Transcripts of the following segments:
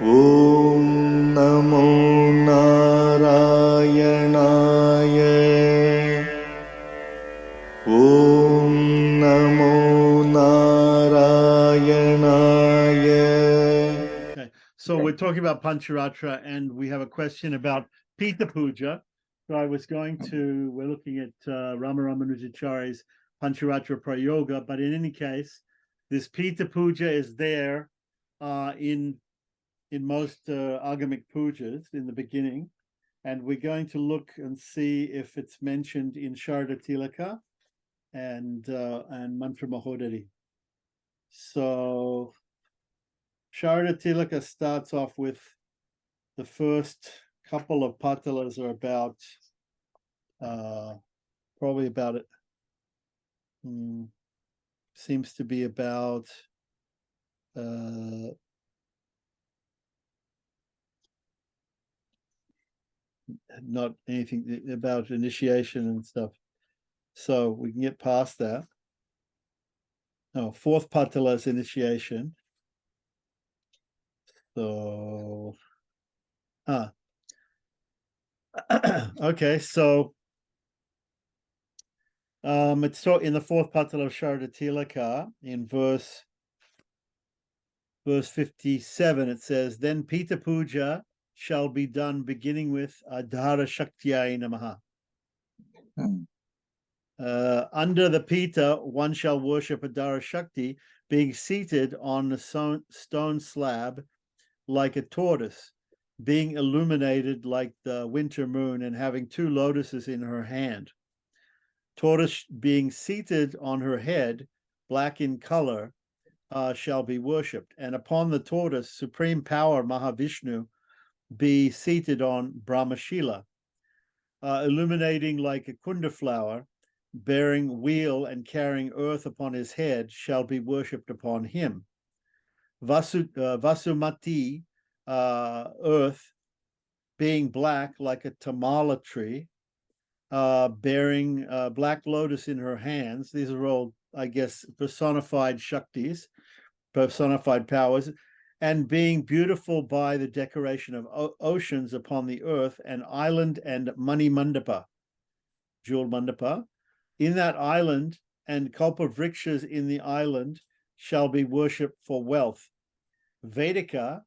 ॐ नमो नारायणाय ॐ नमो नारायणाय. Okay, so we're talking about Pancharatra, and we have a question about Pita Puja. So we're looking at Rama Ramanujacharya's Pancharatra Prayoga, but in any case, this Pita Puja is there in most agamic pujas in the beginning, and we're going to look and see if it's mentioned in Sharda Tilaka and Mantra Mahodari. So Sharda Tilaka starts off with the first couple of patalas are about probably about it. Seems to be about not anything about initiation and stuff. So we can get past that. Oh, fourth patala is initiation. So okay, so it's so in the fourth patala of Sharda Tilaka in verse 57, it says, then Pita Puja shall be done beginning with Adhara Shaktiyai Namaha. Under the Pita, one shall worship Adhara Shakti, being seated on a stone slab like a tortoise, being illuminated like the winter moon, and having two lotuses in her hand. Tortoise being seated on her head, black in color, shall be worshipped. And upon the tortoise, supreme power Mahavishnu be seated on Brahmashila, illuminating like a kunda flower, bearing wheel and carrying earth upon his head, shall be worshipped upon him. Vasumati, earth, being black like a tamala tree, bearing black lotus in her hands. These are all, I guess, personified Shaktis, personified powers, and being beautiful by the decoration of oceans upon the earth, an island and Mani Mandapa, jewel mandapa. In that island and kalpavrikshas in the island shall be worshipped for wealth. Vedika,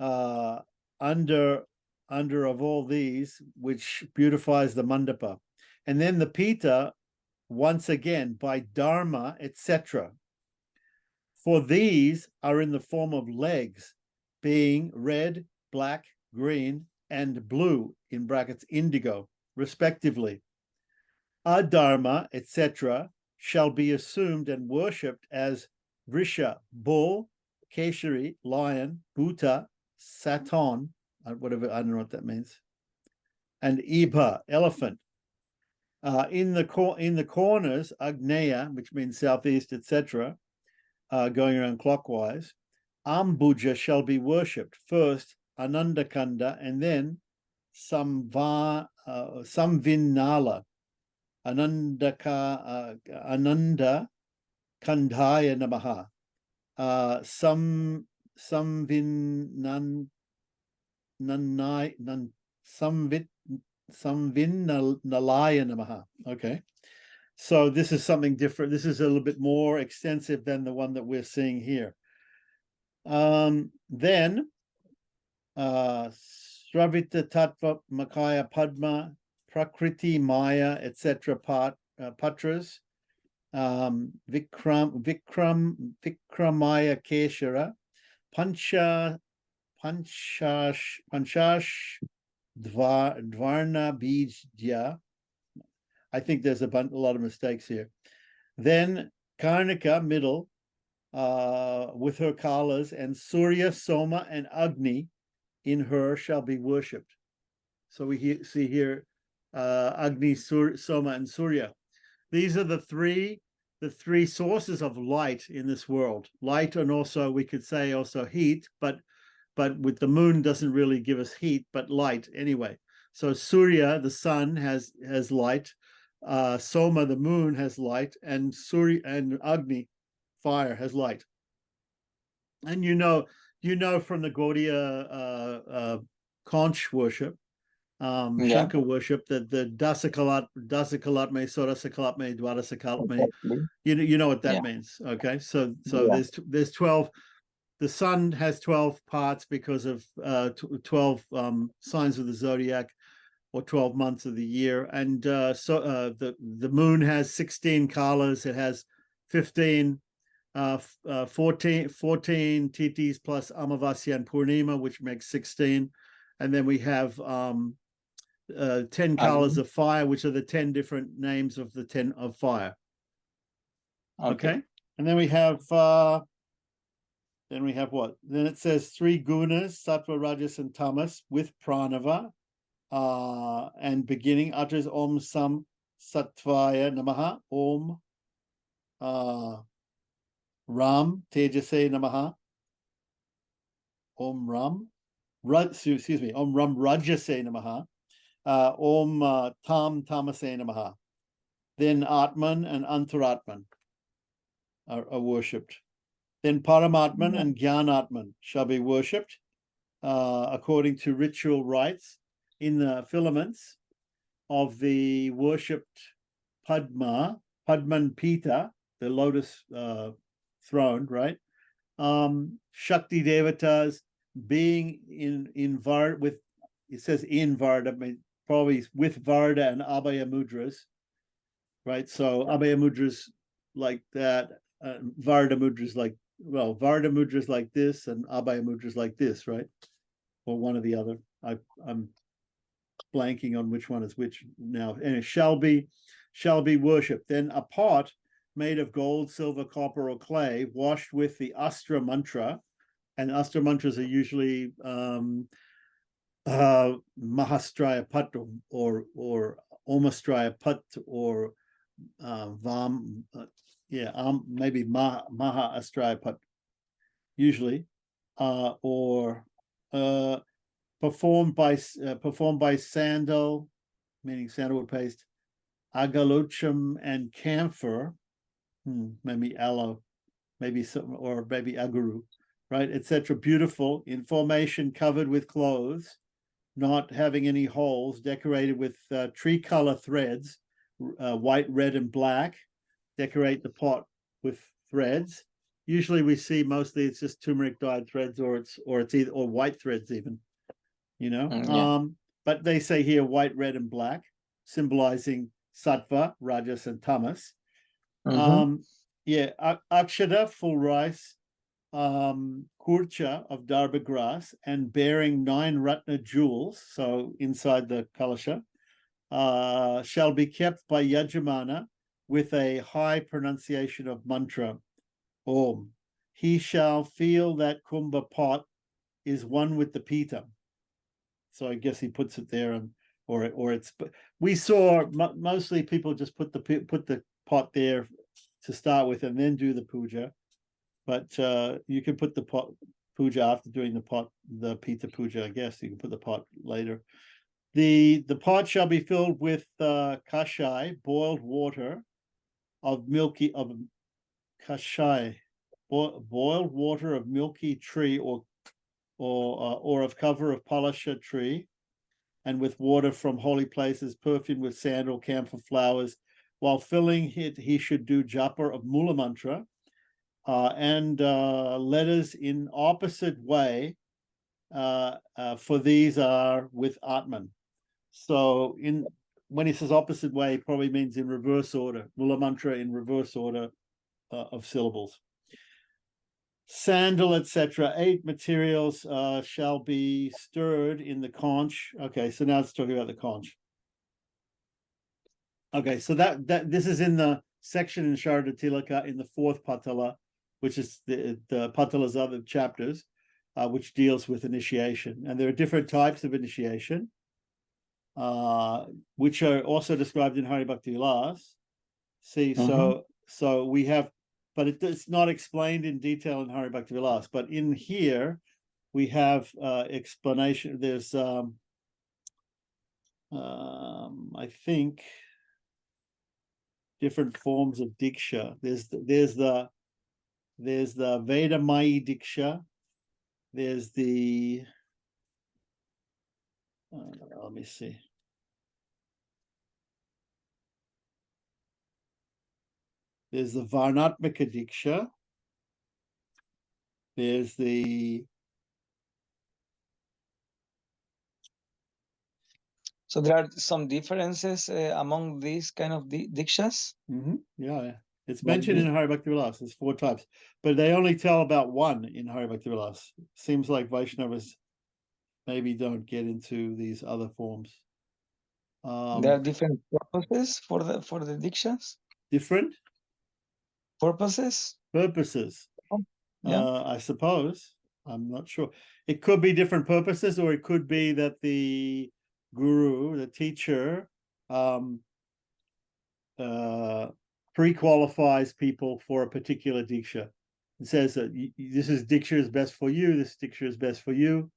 under of all these, which beautifies the mandapa. And then the Pita, once again, by Dharma, etc. For these are in the form of legs, being red, black, green, and blue, in brackets indigo, respectively. Adharma, etc., shall be assumed and worshipped as Vrisha, bull, Keshari, lion, Bhuta, Saturn, whatever, I don't know what that means, and Ibha, elephant. In the corners, Agneya, which means southeast, etc., going around clockwise, Ambuja shall be worshipped. First, Anandakanda, and then Samvinnala, Ananda Kandhaya Namaha, Samvinnalaya Namaha. Okay. So this is something different. This is a little bit more extensive than the one that we're seeing here. Then Sravita Tattva Makaya Padma, Prakriti Maya, etc. Patras, Vikramaya Keshara, Panchash Dvarna Bijya. I think there's a lot of mistakes here. Then Karnika, middle, with her kalas, and Surya, Soma, and Agni in her shall be worshipped. So we see here Agni, Soma, and Surya. These are the three sources of light in this world. Light, and also we could say also heat, but with the moon doesn't really give us heat, but light anyway. So Surya, the sun, has light. Soma, the moon, has light, and Surya and Agni, fire, has light. And you know, you know from the Gaudiya conch worship, Yeah, Shankar worship, that the Dasakalatme, Sorasakalatme, Dwadasakalatme, exactly. you know what that Yeah, means. Okay, so yeah. there's 12. The sun has 12 parts because of 12 signs of the zodiac, or 12 months of the year, and the moon has 16 kalas. It has 15 14 titis plus Amavasya and Purnima, which makes 16. And then we have 10 kalas Agni. of fire, which are the 10 different names of the 10 of fire. Okay. Okay. And then we have what? Then it says 3 gunas, sattva, rajas, and tamas, with pranava, and beginning utters Om Sam Sattvaya Namaha, Om Ram Tejase Namaha, Om Ram, excuse me, Om Ram Rajase Namaha, Om Tam Tamase Namaha. Then Atman and Antaratman are worshipped. Then Paramatman Yeah. and Gyanatman shall be worshipped according to ritual rites in the filaments of the worshipped Padman Pita, the lotus throne, right? Shakti Devatas being in Varda with, it says in Varda, I mean, probably with Varda and Abhaya Mudras, right? So Abhaya Mudras like that, Varda Mudras like, well, Varda Mudras like this and Abhaya Mudras like this, right? Or one or the other. I'm blanking on which one is which now. And it shall be worshipped. Then a pot made of gold, silver, copper, or clay, washed with the Astra mantra, and Astra mantras are usually Mahastraya Pat or Omastraya Pat or Vam, maybe Maha Astraya Pat, usually, or performed by sandal, meaning sandalwood paste, agalochum, and camphor, maybe aloe, maybe some, or maybe aguru, right, etc. Beautiful in formation, covered with clothes, not having any holes, decorated with tree-color threads, white, red, and black. Decorate the pot with threads. Usually, we see mostly it's just turmeric dyed threads, or it's either, or white threads even. Yeah. But they say here white, red, and black, symbolizing sattva, rajas, and tamas. Mm-hmm. Akshada, full rice, kurcha of darba grass, and bearing 9 ratna jewels, so inside the kalasha, shall be kept by Yajamana with a high pronunciation of mantra, Om. He shall feel that kumbha pot is one with the pita. So I guess he puts it there, and or it's. We saw mostly people just put the pot there to start with, and then do the puja. But you can put the pot puja after doing the pita puja. I guess you can put the pot later. The pot shall be filled with kashai, boiled water of kashai, boiled water of milky tree, or of cover of palasha tree, and with water from holy places, perfumed with sandal, camphor flowers. While filling it, he should do japa of Mula Mantra, and letters in opposite way, for these are with Atman. So when he says opposite way, he probably means in reverse order, Mula Mantra in reverse order of syllables. Sandal, etc. 8 materials shall be stirred in the conch. Okay, so now let's talk about the conch. Okay, so that this is in the section in Sharada Tilaka in the 4th Patala, which is the Patala's other chapters, which deals with initiation. And there are different types of initiation, which are also described in Hari Bhakti Vilas. See, so we have, but it's not explained in detail in Hari Bhakti Vilas. But in here, we have explanation. There's, I think, different forms of diksha. There's the Vedamayi diksha, There's the, let me see. There's the Varnatmika Diksha. There's the, So there are some differences among these kind of dikshas. yeah, it's Like mentioned in Hari Bhakti Vilas. There's 4 types, but they only tell about one in Hari Bhakti Vilas. Seems like Vaishnavas maybe don't get into these other forms. There are different purposes for the dikshas. Different Purposes. Yeah. I suppose. I'm not sure. It could be different purposes, or it could be that the guru, the teacher, pre-qualifies people for a particular diksha. It says that this is diksha is best for you. This diksha is best for you.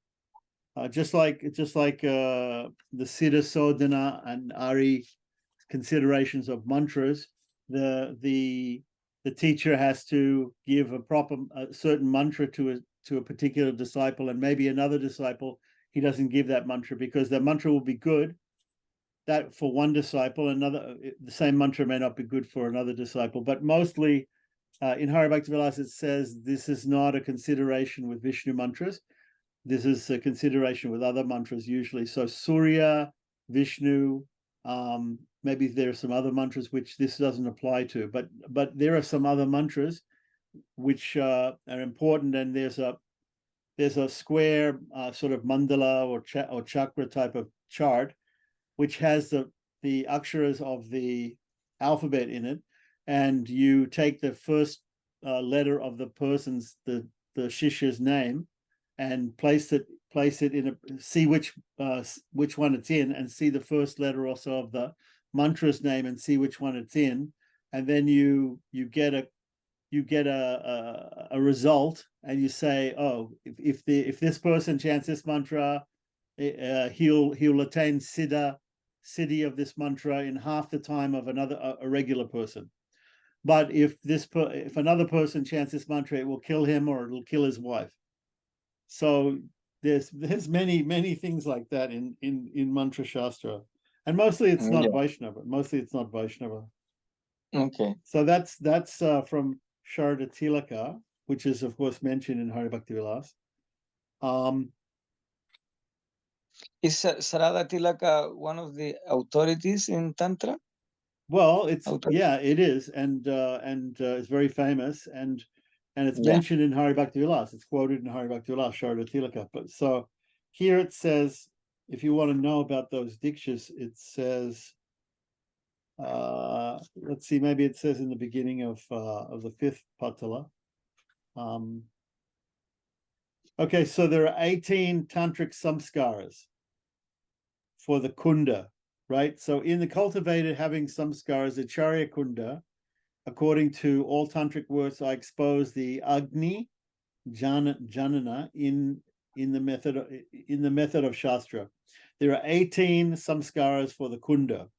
Just like the Siddha Sodhana and Ari considerations of mantras, the teacher has to give a certain mantra to a particular disciple, and maybe another disciple he doesn't give that mantra because the mantra will be good that for one disciple, the same mantra may not be good for another disciple. But mostly in Hari Bhakti Vilas it says this is not a consideration with Vishnu mantras. This is a consideration with other mantras usually. So Surya, Vishnu, maybe there are some other mantras which this doesn't apply to, but there are some other mantras which are important, and there's a square sort of mandala or chakra type of chart which has the aksharas of the alphabet in it, and you take the first letter of the person's the shishya's name and place it in see which one it's in, and see the first letter also of the mantra's name and see which one it's in, and then you get a result, and you say, oh, if this person chants this mantra, he'll attain siddhi of this mantra in half the time of a regular person. But if another person chants this mantra, it will kill him or it'll kill his wife. So there's many things like that in mantra shastra, and mostly it's not Vaishnava. Okay. So that's from Sharda Tilaka, which is of course mentioned in Hari Bhakti Vilas. Is Sarada Tilaka one of the authorities in Tantra? Well, it is, and it's very famous, and it's mentioned in Hari Bhakti Vilas. It's quoted in Hari Bhakti Vilas, Sharda Tilaka. But so here it says, if you want to know about those dikshas, it says, let's see, maybe it says in the beginning of the 5th patala. Okay, so there are 18 tantric samskaras for the kunda, right? So in the cultivated having samskaras, the charya kunda, according to all tantric works, I expose the Agni Janana in the method of Shastra. There are 18 samskaras for the kunda.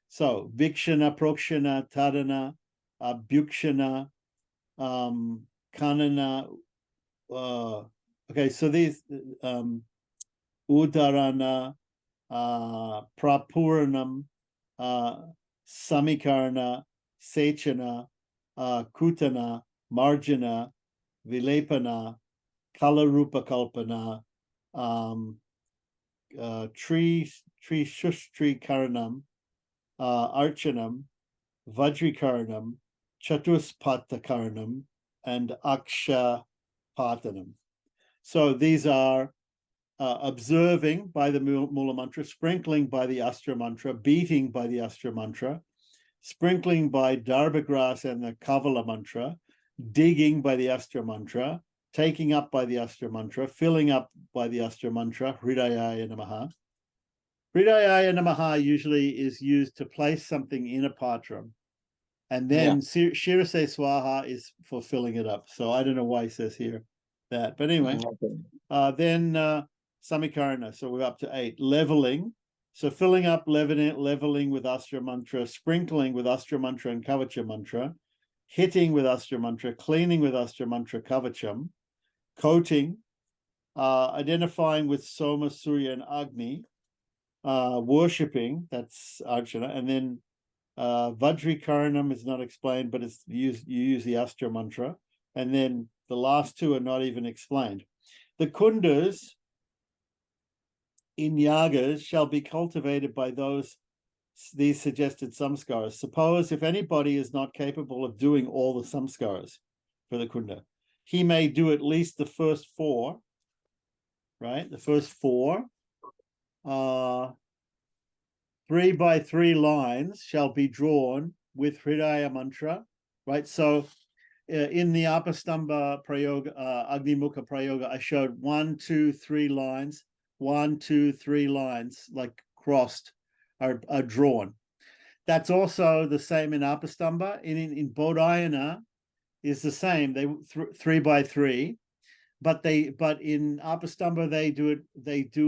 So Vikshana, Prokshana, Tadana, Bhukshana, Kanana. Okay, so these Udarana, Prapuranam, Samikarna, Sechana, Kutana, Marjana, Vilepana, Kalarupa Kalpana, Tri Shushtri Karanam, Archanam, Vajrikaranam, Chatuspata Karanam, and Aksha Patanam. So these are observing by the Mula Mantra, sprinkling by the Astra Mantra, beating by the Astra Mantra, sprinkling by Darbhagras and the Kavala Mantra, digging by the Astra Mantra, taking up by the Astra Mantra, filling up by the Astra Mantra, Hridayaya Namaha. Hridayaya Namaha usually is used to place something in a patram, and then Shirase Swaha is for filling it up. So I don't know why he says here that, but anyway, then Samikarna, so we're up to 8. Leveling, so filling up, leveling with Astra Mantra, sprinkling with Astra Mantra and Kavacha Mantra, hitting with Astra Mantra, cleaning with Astra Mantra Kavacham, coating, identifying with Soma, Surya, and Agni, worshipping, that's Arjuna, and then Vajrikaranam is not explained, but it's you use the Astra mantra, and then the last two are not even explained. The kundas in yagas shall be cultivated by these suggested samskaras. Suppose if anybody is not capable of doing all the samskaras for the kunda, he may do at least the first four, right? The first four, 3 by 3 lines shall be drawn with Hridaya mantra, right? So in the Apastamba Prayoga, Agnimukha Prayoga, I showed 1, 2, 3 lines, 1, 2, 3 lines, like crossed, are drawn. That's also the same in Apastamba. In Bodhayana is the same. They 3 by 3, but in Apastamba they do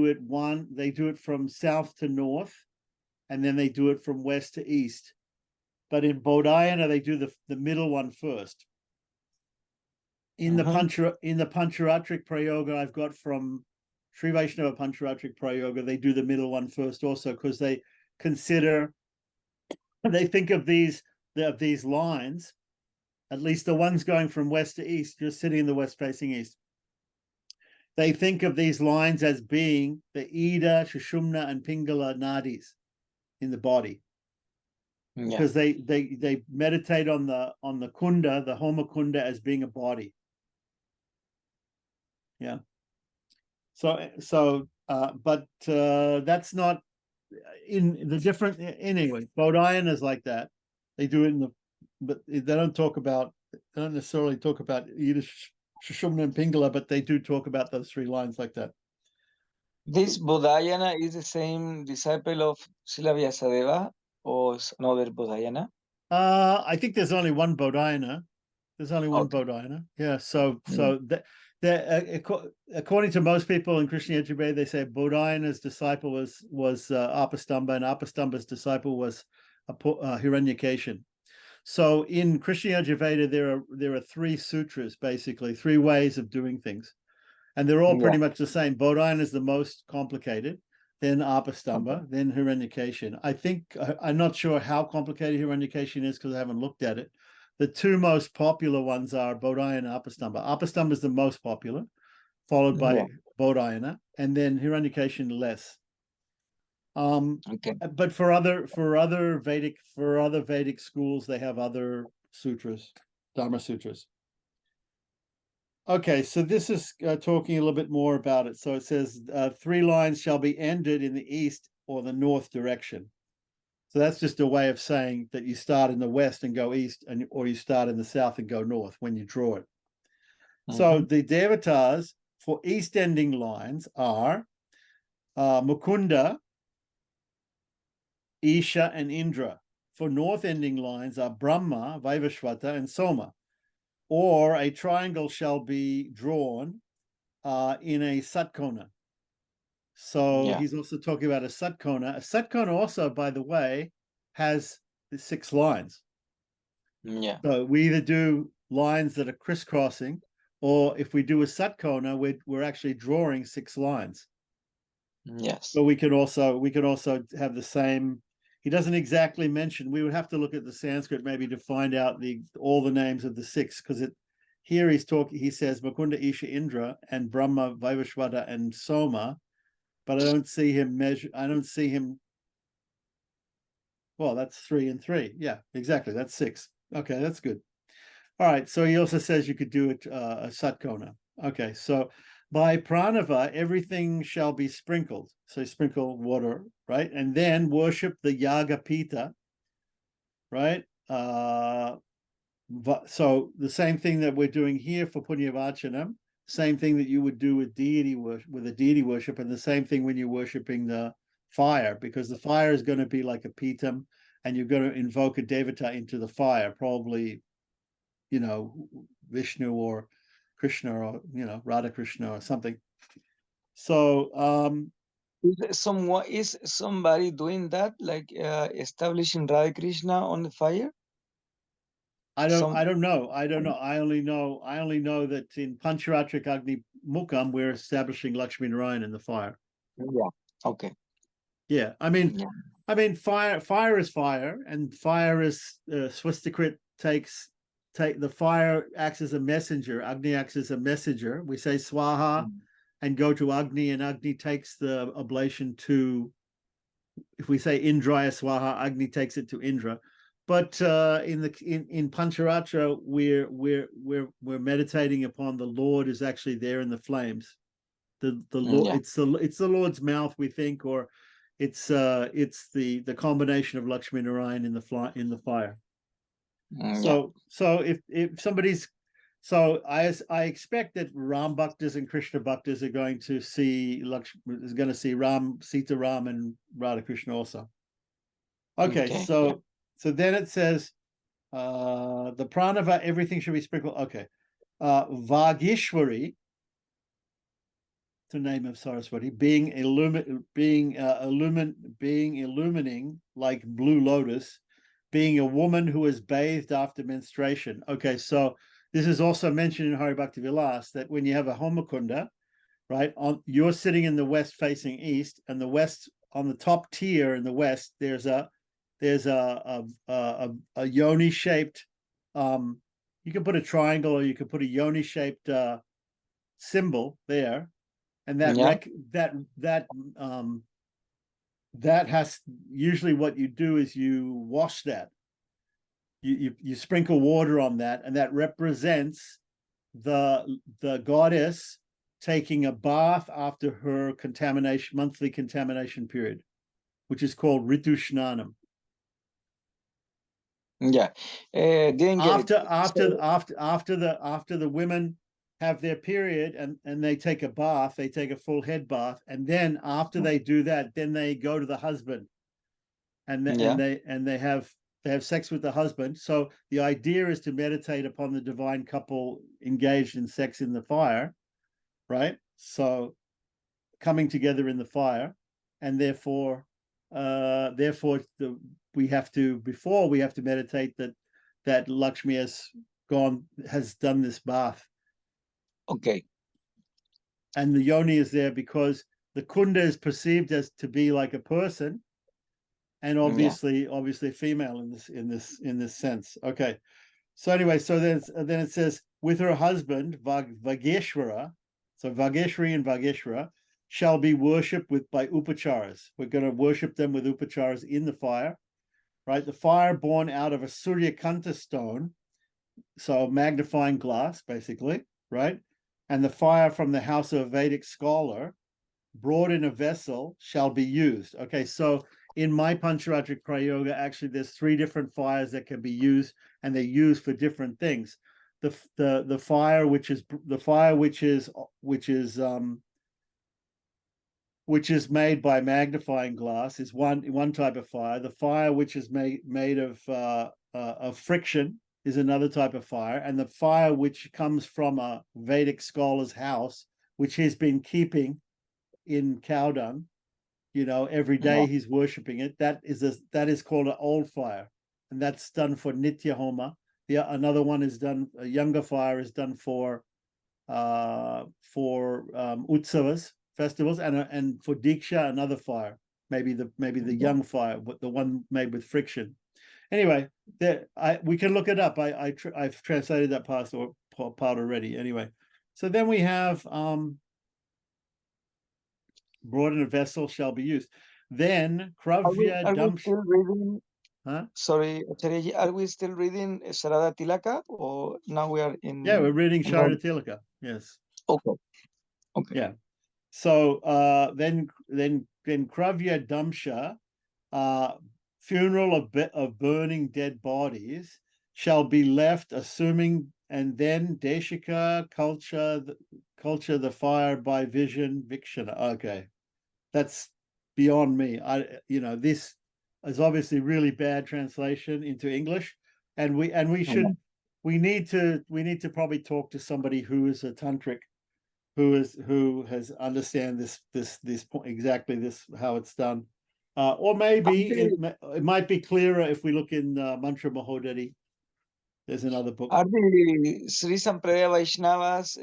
it from south to north, and then they do it from west to east. But in Bodhayana they do the middle one first. In the Pancharatric Prayoga I've got from Sri Vaishnava Pancharatric Prayoga, they do the middle one first also, because they think of these lines, at least the ones going from west to east, you're sitting in the west facing east. They think of these lines as being the Ida, Shushumna, and Pingala nadis in the body. Because they meditate on the kunda, the Homa kunda, as being a body. Yeah. But that's not in the different. Anyway, Bodhayana is like that. They do it but they don't necessarily talk about Yiddish, Shushumna, and Pingala, but they do talk about those 3 lines like that. This Bodhayana is the same disciple of Srila Vyasadeva, or another Bodhayana? I think there's only one Bodhayana. There's only one Bodhayana. Yeah. So according to most people in Krishna Yajurveda, they say Bodhayana's disciple was Apastamba, and Apastamba's disciple was Hiranyakeshan. So in Krishna Yajurveda, there are 3 sutras, basically 3 ways of doing things, and they're all pretty much the same. Bodhayana is the most complicated, then Apastamba, then Hiranyakeshan. I'm not sure how complicated Hiranyakeshan is because I haven't looked at it. The 2 most popular ones are Bodhayana and Apastamba. Apastamba is the most popular, followed by Bodhayana, and then Hiranyakeshan less. But for other Vedic schools, they have other sutras, Dharma sutras. Okay, so this is talking a little bit more about it. So it says 3 lines shall be ended in the east or the north direction. So that's just a way of saying that you start in the west and go east, or you start in the south and go north when you draw it. So the devatas for east ending lines are Mukunda, Isha, and Indra. For north ending lines are Brahma, Vaivashvata, and Soma. Or a triangle shall be drawn in a satkona. So he's also talking about a satkona. A satkona also, by the way, has the 6 lines. Yeah. So we either do lines that are crisscrossing, or if we do a satkona, we're actually drawing 6 lines. Yes. So we could also have the same. He doesn't exactly mention. We would have to look at the Sanskrit maybe to find out all the names of the 6, because here he says Mukunda, Isha, Indra, and Brahma, Vaivashvata, and Soma, but I don't see him well, that's 3 and 3. Yeah, exactly. That's 6. Okay, that's good. All right. So he also says you could do it a satkona. Okay, so by pranava, everything shall be sprinkled. So sprinkle water, right? And then worship the yaga pita, right? So the same thing that we're doing here for punyavachanam, same thing that you would do with deity worship, and the same thing when you're worshiping the fire, because the fire is going to be like a pitam, and you're going to invoke a devata into the fire, probably, Vishnu or Krishna, or Radha Krishna or something. So is somebody doing that, like establishing Radha Krishna on the fire? I don't know. I only know that in Pancharatric Agnimukham, we're establishing Lakshmi Narayan in the fire. Yeah. Okay. Yeah, I mean, Yeah. fire is fire, and fire is Swistikrit take the fire acts as a messenger. Agni acts as a messenger. We say Swaha and go to Agni, and Agni takes the oblation to. If we say Indraya Swaha, Agni takes it to Indra. But in Pancharatra, we're meditating upon the Lord is actually there in the flames. The Lord, Yeah. it's the Lord's mouth, we think, or it's the combination of Lakshmi Narayan in the fire. Yeah. So if somebody's I expect that Ram Bhaktas and Krishna Bhaktas are going to see Ram, Sita Ram, and Radha Krishna also. Okay, Okay. so then it says the pranava, everything should be sprinkled. Okay. Vagishwari, the name of Saraswati, being illumining like blue lotus, being a woman who is bathed after menstruation. Okay, so this is also mentioned in Hari Bhakti Vilas that when you have a Homakunda, right, you're sitting in the west facing east, and the west on the top tier in the west, there's a yoni shaped. You can put a triangle, or you could put a yoni shaped symbol there, and that has usually what you do is you wash that. You sprinkle water on that, and that represents the goddess taking a bath after her monthly contamination period, which is called Ritu Shnanam. Yeah. Didn't get it. After the women have their period and they take a bath, they take a full head bath, and then after they do that, then they go to the husband, and they have sex with the husband. So the idea is to meditate upon the divine couple engaged in sex in the fire, right? So coming together in the fire, and therefore we have to meditate that Lakshmi has done this bath. Okay. And the yoni is there because the kunda is perceived as to be like a person, and obviously female in this sense. Okay. So anyway, so then it says with her husband Vageshwara, so Vageshwari and Vageshwara shall be worshipped by upacharas. We're going to worship them with upacharas in the fire, right? The fire born out of a Suryakanta stone, so magnifying glass, basically, right? And the fire from the house of a Vedic scholar, brought in a vessel, shall be used. Okay, so in my Pancharatric Prayoga, actually, there's 3 different fires that can be used, and they're used for different things. The fire which is made by magnifying glass is one type of fire. The fire which is made of friction is another type of fire, and the fire which comes from a Vedic scholar's house, which he's been keeping in cow dung, every day he's worshipping it. That is called an old fire, and that's done for Nitya Homa. Another one is done. A younger fire is done for utsavas, festivals, and for Diksha, another fire, maybe the young fire, but the one made with friction. Anyway, we can look it up. I've translated that part already. Anyway, so then we have brought in a vessel shall be used. Then Kravya Are we Damsh. still reading? Huh? Sorry, Acharya, are we still reading Sarada Tilaka, or now we are in? Yeah, we're reading Sharada Tilaka. Yes. Okay. Okay. Yeah. So then Kravya Damsha, funeral of burning dead bodies shall be left, assuming, and then Deshika culture the fire by vision vikshana. Okay, that's beyond me. This is obviously really bad translation into English, and we need to probably talk to somebody who is a tantric, who has understand this point exactly, this how it's done, or maybe it might be clearer if we look in Mantra Mahodari. There's another book. Are the Sri Sampradaya Vaishnavas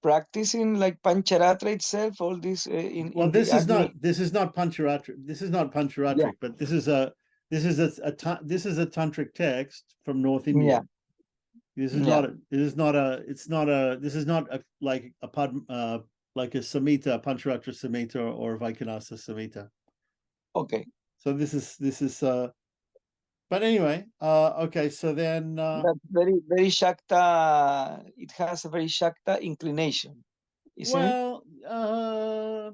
practicing like Pancharatra itself? All this Well, in the Agni? this is not Pancharatric. This is not Pancharatric, Yeah. but this is a tantric text from North India. Yeah. This is Yeah. not this is not like a Samhita, Pancharatra Samhita or Vaikhanasa Samhita. Okay. So this is but anyway, okay, so then That's very Shakta. It has a very Shakta inclination, isn't it? well,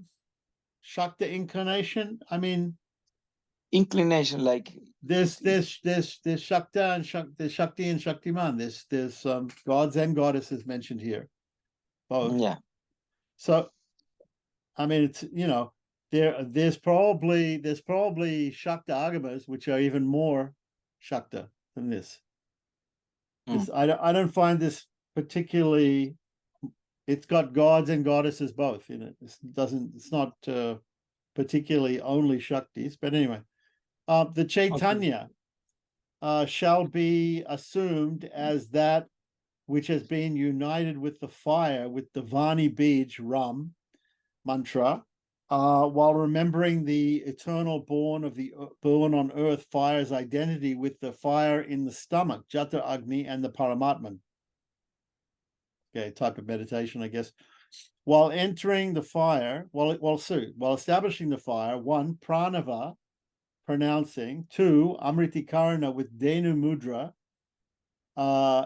Shakta incarnation. I mean, Inclination, like there's Shakta and there's Shakti and Shaktiman. There's gods and goddesses mentioned here, both. yeah. So I mean, it's there's probably Shakta agamas which are even more Shakta than this. I don't find this particularly. It's got gods and goddesses both in it. It's not particularly only Shaktis, but anyway, the Chaitanya shall be assumed as that which has been united with the fire, with the Vani Bij Ram mantra, while remembering the eternal born on earth fire's identity with the fire in the stomach, Jata Agni, and the Paramatman. Okay, type of meditation, I guess. While entering the fire, while establishing the fire, 1, pranava, pronouncing, 2, amritikarana with Denu Mudra.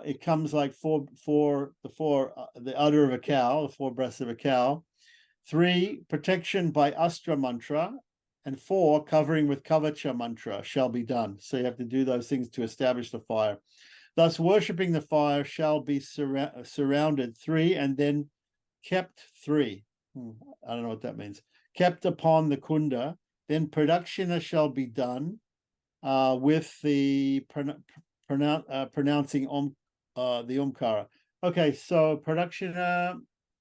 It comes like the udder of a cow, the 4 breaths of a cow. 3, protection by Astra mantra, and 4, covering with Kavacha mantra shall be done. So you have to do those things to establish the fire. Thus, worshipping the fire shall be surrounded 3, and then kept 3. I don't know what that means. Kept upon the kunda. Then pradakshina shall be done with the pronouncing the omkara. Okay, so pradakshina,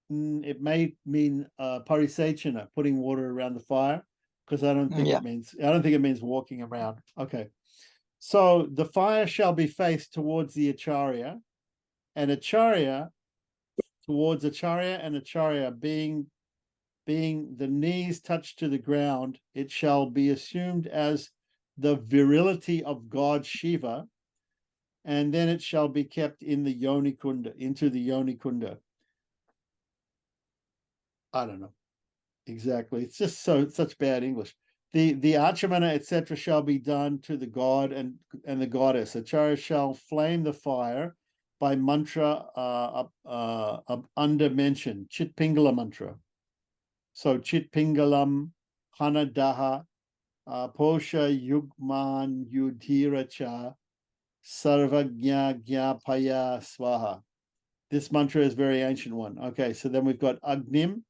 it may mean parisechana, putting water around the fire, because I don't think it means walking around. Okay. So the fire shall be faced towards the acharya, and acharya towards acharya, and acharya being the knees touched to the ground. It shall be assumed as the virility of God Shiva, and then it shall be kept in the yoni kunda, into the yoni kunda. I don't know exactly. It's just such bad English. The achamana, etc., shall be done to the god and the goddess. Acharya shall flame the fire by mantra under mentioned, Chit Pingala mantra. So Chit Pingalam, Hanadaha, Posha Yugman Yudhiracha, Sarvagya Gyapaya Swaha. This mantra is a very ancient one. Okay, so then we've got Agnim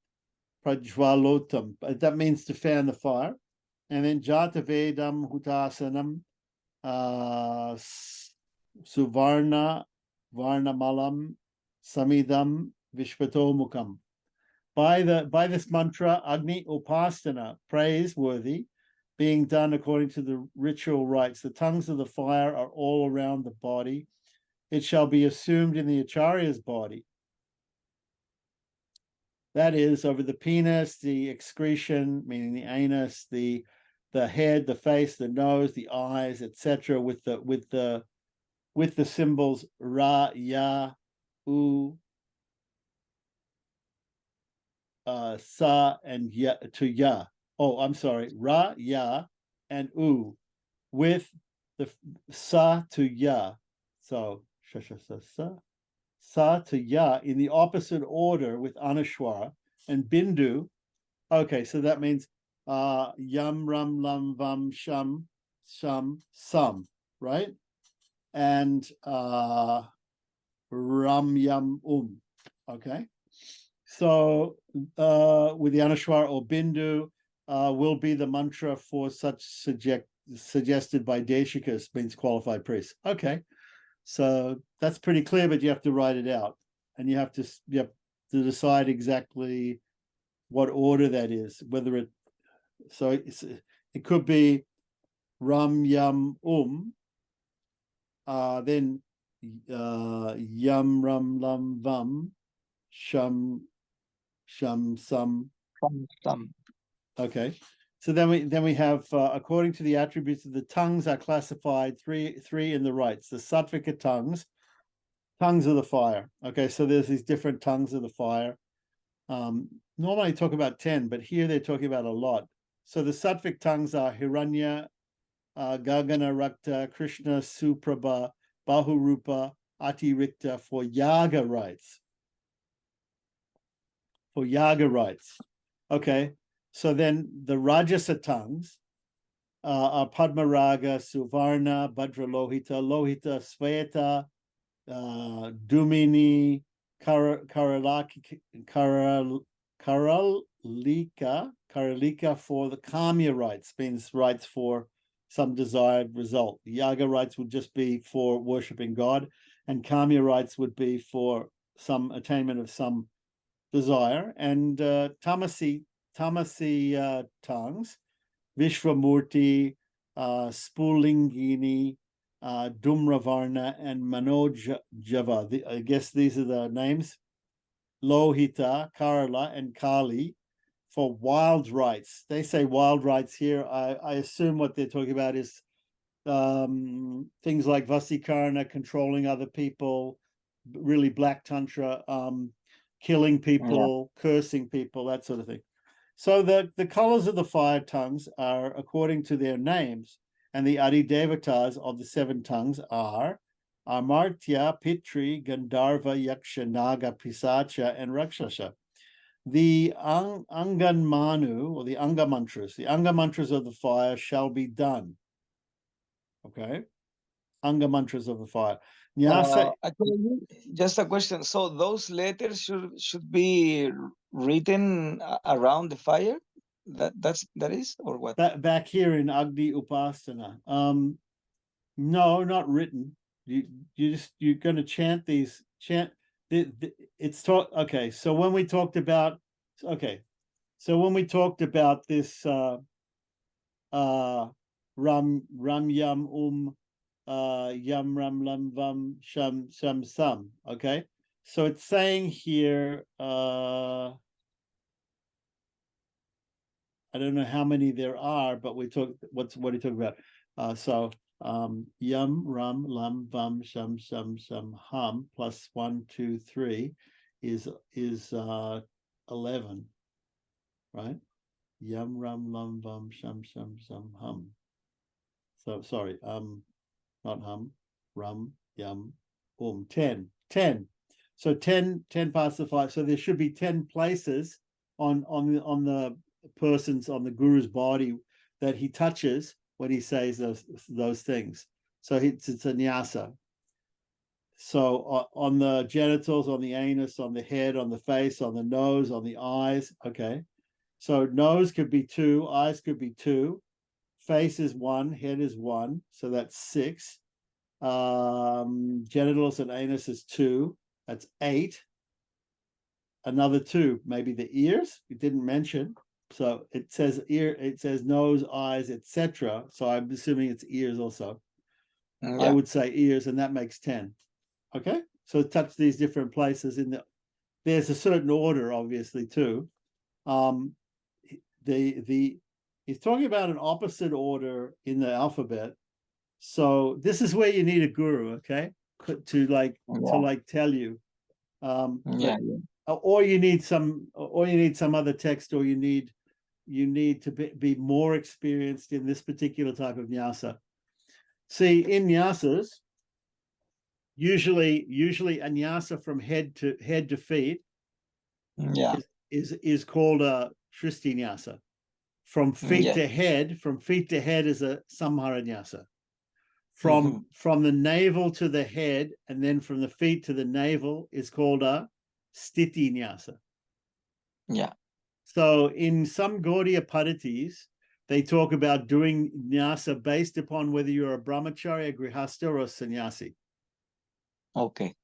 Prajvalotam. That means to fan the fire. And then Jata Vedam Hutasanam Suvarna Varnamalam Samidam Vishvatomukam. By this mantra, Agni Upasana, praiseworthy, being done according to the ritual rites. The tongues of the fire are all around the body. It shall be assumed in the acharya's body. That is, over the penis, the excretion, meaning the anus, the head, the face, the nose, the eyes, etc., with the symbols Ra, Ya, U, Sa, and Ya to Ya. Oh, I'm sorry, Ra, Ya, and U, with the Sa to Ya. So Sa to Ya in the opposite order with Anuswara, and Bindu. Okay, so that means Yam, Ram, Lam, Vam, Sham, Sham, Sam, right? And Ram, Yam, Okay. So with the Anuswara or Bindu will be the mantra for such suggested by Deshikas, means qualified priest. Okay. So that's pretty clear, but you have to write it out, and you have to decide exactly what order that is. Whether it could be Ram Yam then Yam Ram Lam Vam Sham Sam. Okay. So then we have according to the attributes of the tongues are classified three in the rites. The Sattvika tongues of the fire. Okay, so there's these different tongues of the fire. Normally I talk about 10, but here they're talking about a lot. So the Sattvic tongues are Hiranya, Gagana Rakta, Krishna, Suprabha, Bahurupa, Atirikta for yaga rites. Okay, so then the Rajasa tongues are Padmaraga, Suvarna, Bhadralohita, Lohita, Sveta, Dumini, Karalika for the Kamya rites, means rites for some desired result. The Yaga rites would just be for worshipping God, and Kamya rites would be for some attainment of some desire. And Tamasi tongues, Vishwamurti, Spulingini, Dumravarna, and Manojava. I guess these are the names. Lohita, Karala, and Kali for wild rites. They say wild rites here. I assume what they're talking about is things like Vasikarna, controlling other people, really black tantra, killing people, cursing people, that sort of thing. So the colors of the fire tongues are according to their names, and the Adi Devatas of the 7 tongues are Amartya, Pitri, Gandharva, Yaksha, Naga, Pisacha, and Rakshasa. The Angan Manu, or the Anga mantras of the fire shall be done. Okay, Anga mantras of the fire. Nyasa. Actually, just a question. So those letters should be written around the fire. That is, or what? Back here in Agni Upasana. No, not written. You're going to chant these. It's talk. Okay, so when we talked about this ram yam yam ram lam vam sham sam. Okay, so it's saying here. I don't know how many there are, but what are you talking about? Yum, ram, lam, vam, sham, hum, plus 1, 2, 3 is 11, right? Yum, ram, lam, vam, sham, hum. So sorry, not hum, ram, yum, 10. So 10 parts of the fire. So there should be 10 places on the person's, on the guru's body that he touches when he says those things. So it's a nyasa. So on the genitals, on the anus, on the head, on the face, on the nose, on the eyes. Okay. So nose could be 2, eyes could be 2, face is 1, head is 1. So that's 6. Genitals and anus is 2. That's 8. Another 2, maybe the ears. It didn't mention. So it says ear, it says nose, eyes, etc. So I'm assuming it's ears also. I would say ears, and that makes 10. Okay, so touch these different places there's a certain order, obviously, too. He's talking about an opposite order in the alphabet. So this is where you need a guru, okay, to tell you. Or you need some other text, or you need to be more experienced in this particular type of nyasa. See, in nyasas, usually a nyasa from head to feet is called a Shristi nyasa. From feet to head is a Samhara nyasa. From the navel to the head, and then from the feet to the navel is called a Sthiti nyasa. So in some Gaudiya Padhatis, they talk about doing nyasa based upon whether you're a brahmachari, a grihastha, or a sannyasi. Okay.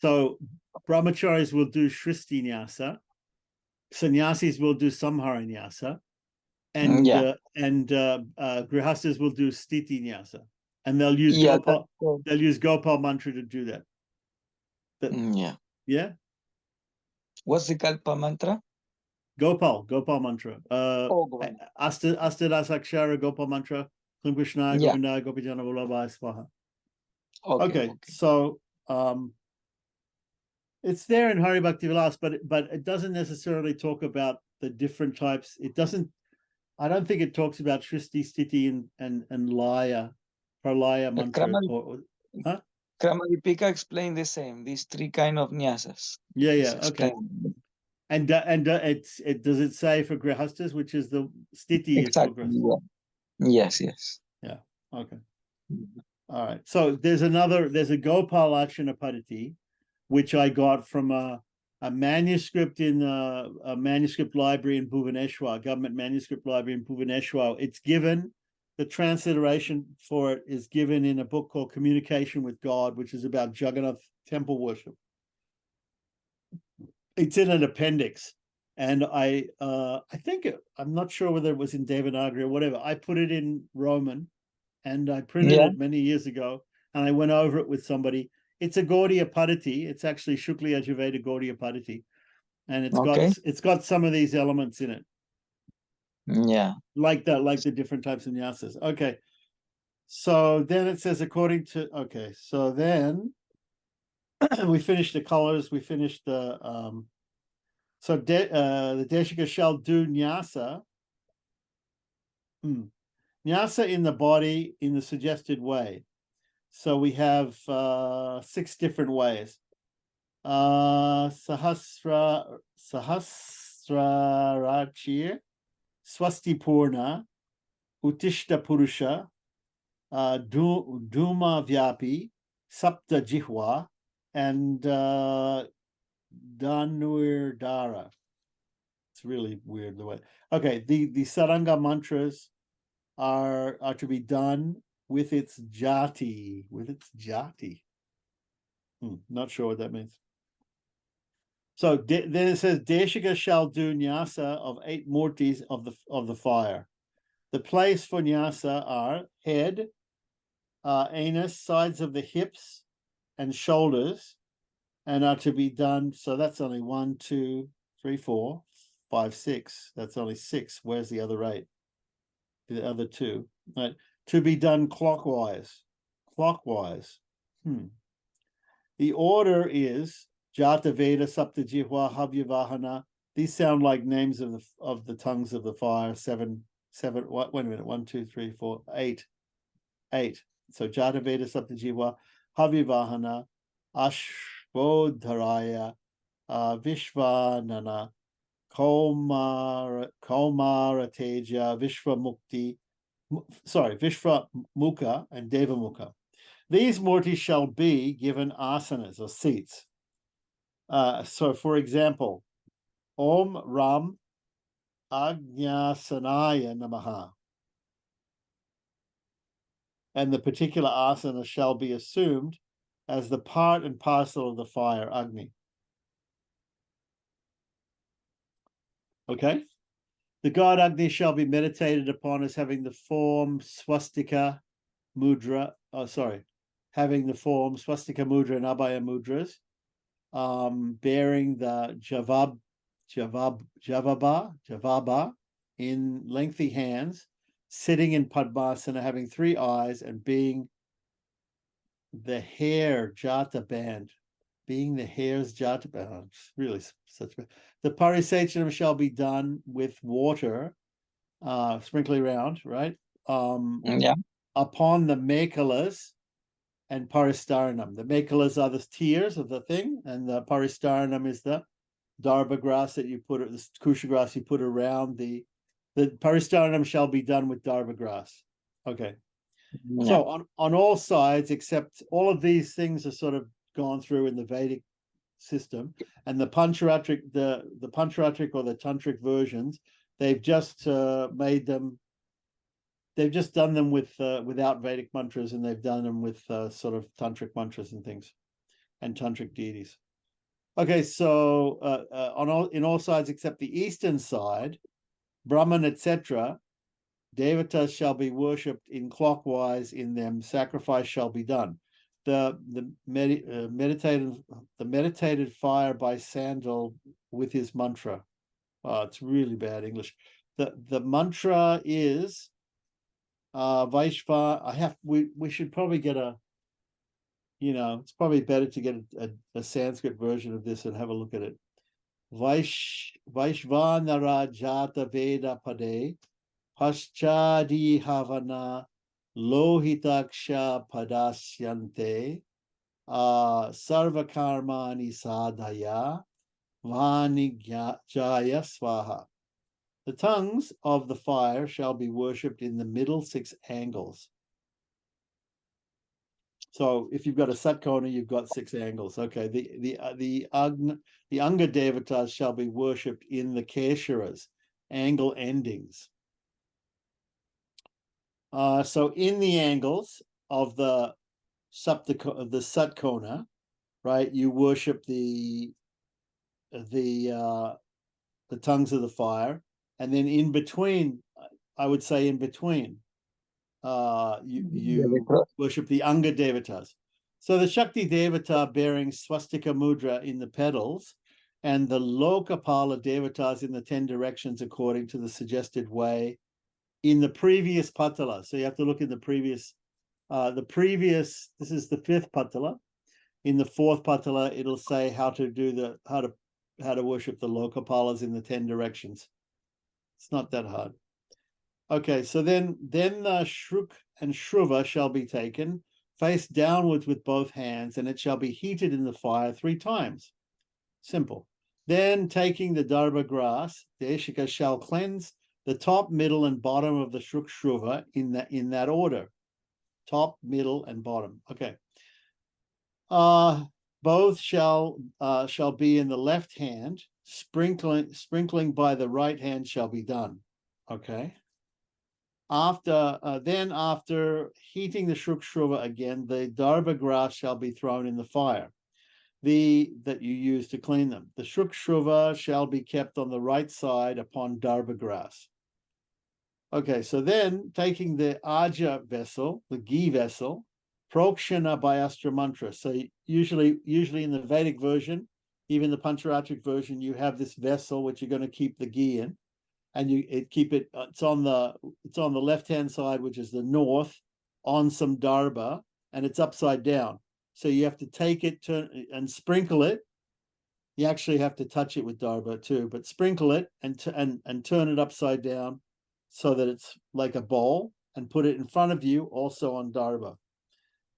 So brahmacharis will do Shristi nyasa, sannyasis will do Samhara nyasa, and grihasthas will do Sthiti nyasa, and they'll use Gopal mantra to do that. Yeah. Yeah, What's the Kalpa mantra? Gopal mantra. Oh, Govinda. Astadasakshara Gopal mantra. Klim Krishna Yeah. Govinda Gopijana Vallabhaya Swaha. Okay. Okay, so it's there in Hari Bhakti Vilas, but it doesn't necessarily talk about the different types. It doesn't. I don't think it talks about Shristi, Stiti, and Laya, Pralaya The mantra. Huh? Kramadipika explained the same. These three kind of nyasas. Yeah, It's okay. explained. And it does it say for grihastas, which is the Stiti is for Exactly. grihastas. Yeah. Yes. Yeah. Okay. All right. So there's a Gopal Archana Padati, which I got from a manuscript in a manuscript library in Bhubaneswar, government manuscript library in Bhubaneswar. It's given, the transliteration for it is given in a book called Communication with God, which is about Jagannath temple worship. It's in an appendix. And I think I'm not sure whether it was in Devanagari or whatever. I put it in Roman and I printed Yeah. it many years ago, and I went over it with somebody. It's a Gaudiya Padati. It's actually Shukla Yajurveda Gaudiya Padati, and it's got some of these elements in it, Yeah. like the different types of nyasas. Okay, so then it says so then we finished the colors. We finished the the Deshika shall do nyasa. Nyasa in the body in the suggested way. So we have 6 different ways. Sahasrarachir, Swastipurna, Utishta Purusha, Duma Vyapi, Sapta Jihwa, and Dhanuirdara. It's really weird the way. Okay, the Saranga mantras are to be done with its jati, not sure what that means. So then it says Deshika shall do nyasa of 8 murtis of the fire. The place for nyasa are head, anus, sides of the hips, and shoulders, and are to be done. So that's only 1, 2, 3, 4, 5, 6. That's only 6. Where's the other 8? The other 2, right? To be done clockwise. The order is Jata Veda, Sapta Jihwa, Havyavahana. These sound like names of the tongues of the fire. 7. Wait a minute. 1, 2, 3, 4, 8. 8. So Jata Veda, Sapta Jihwa, Havyavahana, Ashvodharaya, Vishvanana, Komarateja, Vishvamukha, and Devamukha. These murtis shall be given asanas or seats. So, for example, Om Ram Agnasanaya Namaha. And the particular asana shall be assumed as the part and parcel of the fire, Agni. Okay? The god Agni shall be meditated upon as having the form swastika mudra. Having the form swastika mudra and abhaya mudras, bearing the javaba in lengthy hands, sitting in Padmasana, having 3 eyes, and being the hair jata band, really such. The parisechanam shall be done with water, sprinkling around, right? Upon the mekalas and paristaranam. The mekalas are the tiers of the thing, and the paristaranam is the darba grass that you put, the kusha grass you put around the paristaranam shall be done with darba grass. Okay. Yeah. So on all sides, except all of these things are sort of gone through in the Vedic system, and the Pancharatric, the Pancharatric or the Tantric versions, they've just made them. They've just done them with without Vedic mantras, and they've done them with sort of tantric mantras and things, and tantric deities. Okay, so in all sides except the eastern side, Brahman, etc., devatas shall be worshipped in clockwise in them. Sacrifice shall be done. meditated fire by Sandal with his mantra. Oh, it's really bad English. The mantra is Vaishva. We should probably get it's probably better to get a Sanskrit version of this and have a look at it. Vaishvanara Jata Veda Pade Paschadi Havana Lohitaksha Padasyante Sarvakarmani Sadhaya Vanijaya Swaha. The tongues of the fire shall be worshipped in the middle 6 angles. So if you've got a Satkona, you've got 6 angles. Okay, the Anga Devatas shall be worshipped in the Kesharas, angle endings. So in the angles of the Satkona, right, you worship the tongues of the fire, and then in between, I would say in between, you worship the Anga Devatas. So the Shakti Devata bearing swastika mudra in the petals, and the Lokapala Devatas in the 10 directions according to the suggested way in the previous patala. So you have to look in the previous, this is the 5th patala. In the 4th patala, it'll say how to worship the Lokapalas in the 10 directions. It's not that hard. Okay, so then Shruk and Shruva shall be taken, face downwards with both hands, and it shall be heated in the fire 3 times. Simple. Then taking the Darba grass, the Eshika shall cleanse the top, middle, and bottom of the Shruk Shruva in that order. Top, middle, and bottom. Okay. Both shall be in the left hand, sprinkling by the right hand shall be done. Okay. After heating the Shruk Shruva again, the Darba grass shall be thrown in the fire, that you use to clean them. The Shruk Shruva shall be kept on the right side upon Darba grass. Okay, so then taking the Aja vessel, the ghee vessel, Prokshana by Astra Mantra. So usually in the Vedic version, even the Pancharatric version, you have this vessel which you're going to keep the ghee in. And it's on the left-hand side, which is the north, on some darba, and it's upside down. So you have to take it, turn and sprinkle it. You actually have to touch it with darba too, but sprinkle it and turn it upside down so that it's like a bowl, and put it in front of you, also on darba.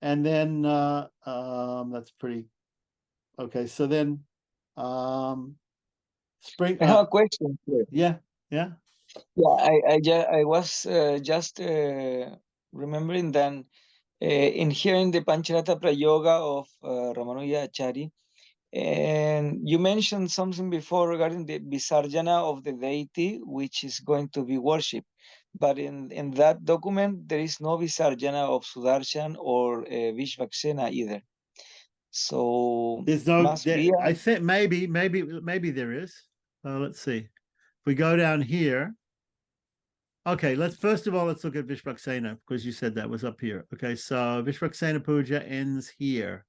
And then that's pretty okay. So then I have a question here. Yeah. Yeah, I was just remembering that in hearing the Pancharata Prayoga of Ramanuja Acharya, and you mentioned something before regarding the Visarjana of the deity, which is going to be worshipped. But in that document, there is no Visarjana of Sudarshan or Vishvaksena either. So there's no. must be I think maybe there is. Let's see. If we go down here. Okay, first of all, let's look at Vishvaksena, because you said that was up here. Okay, so Vishvaksena Puja ends here.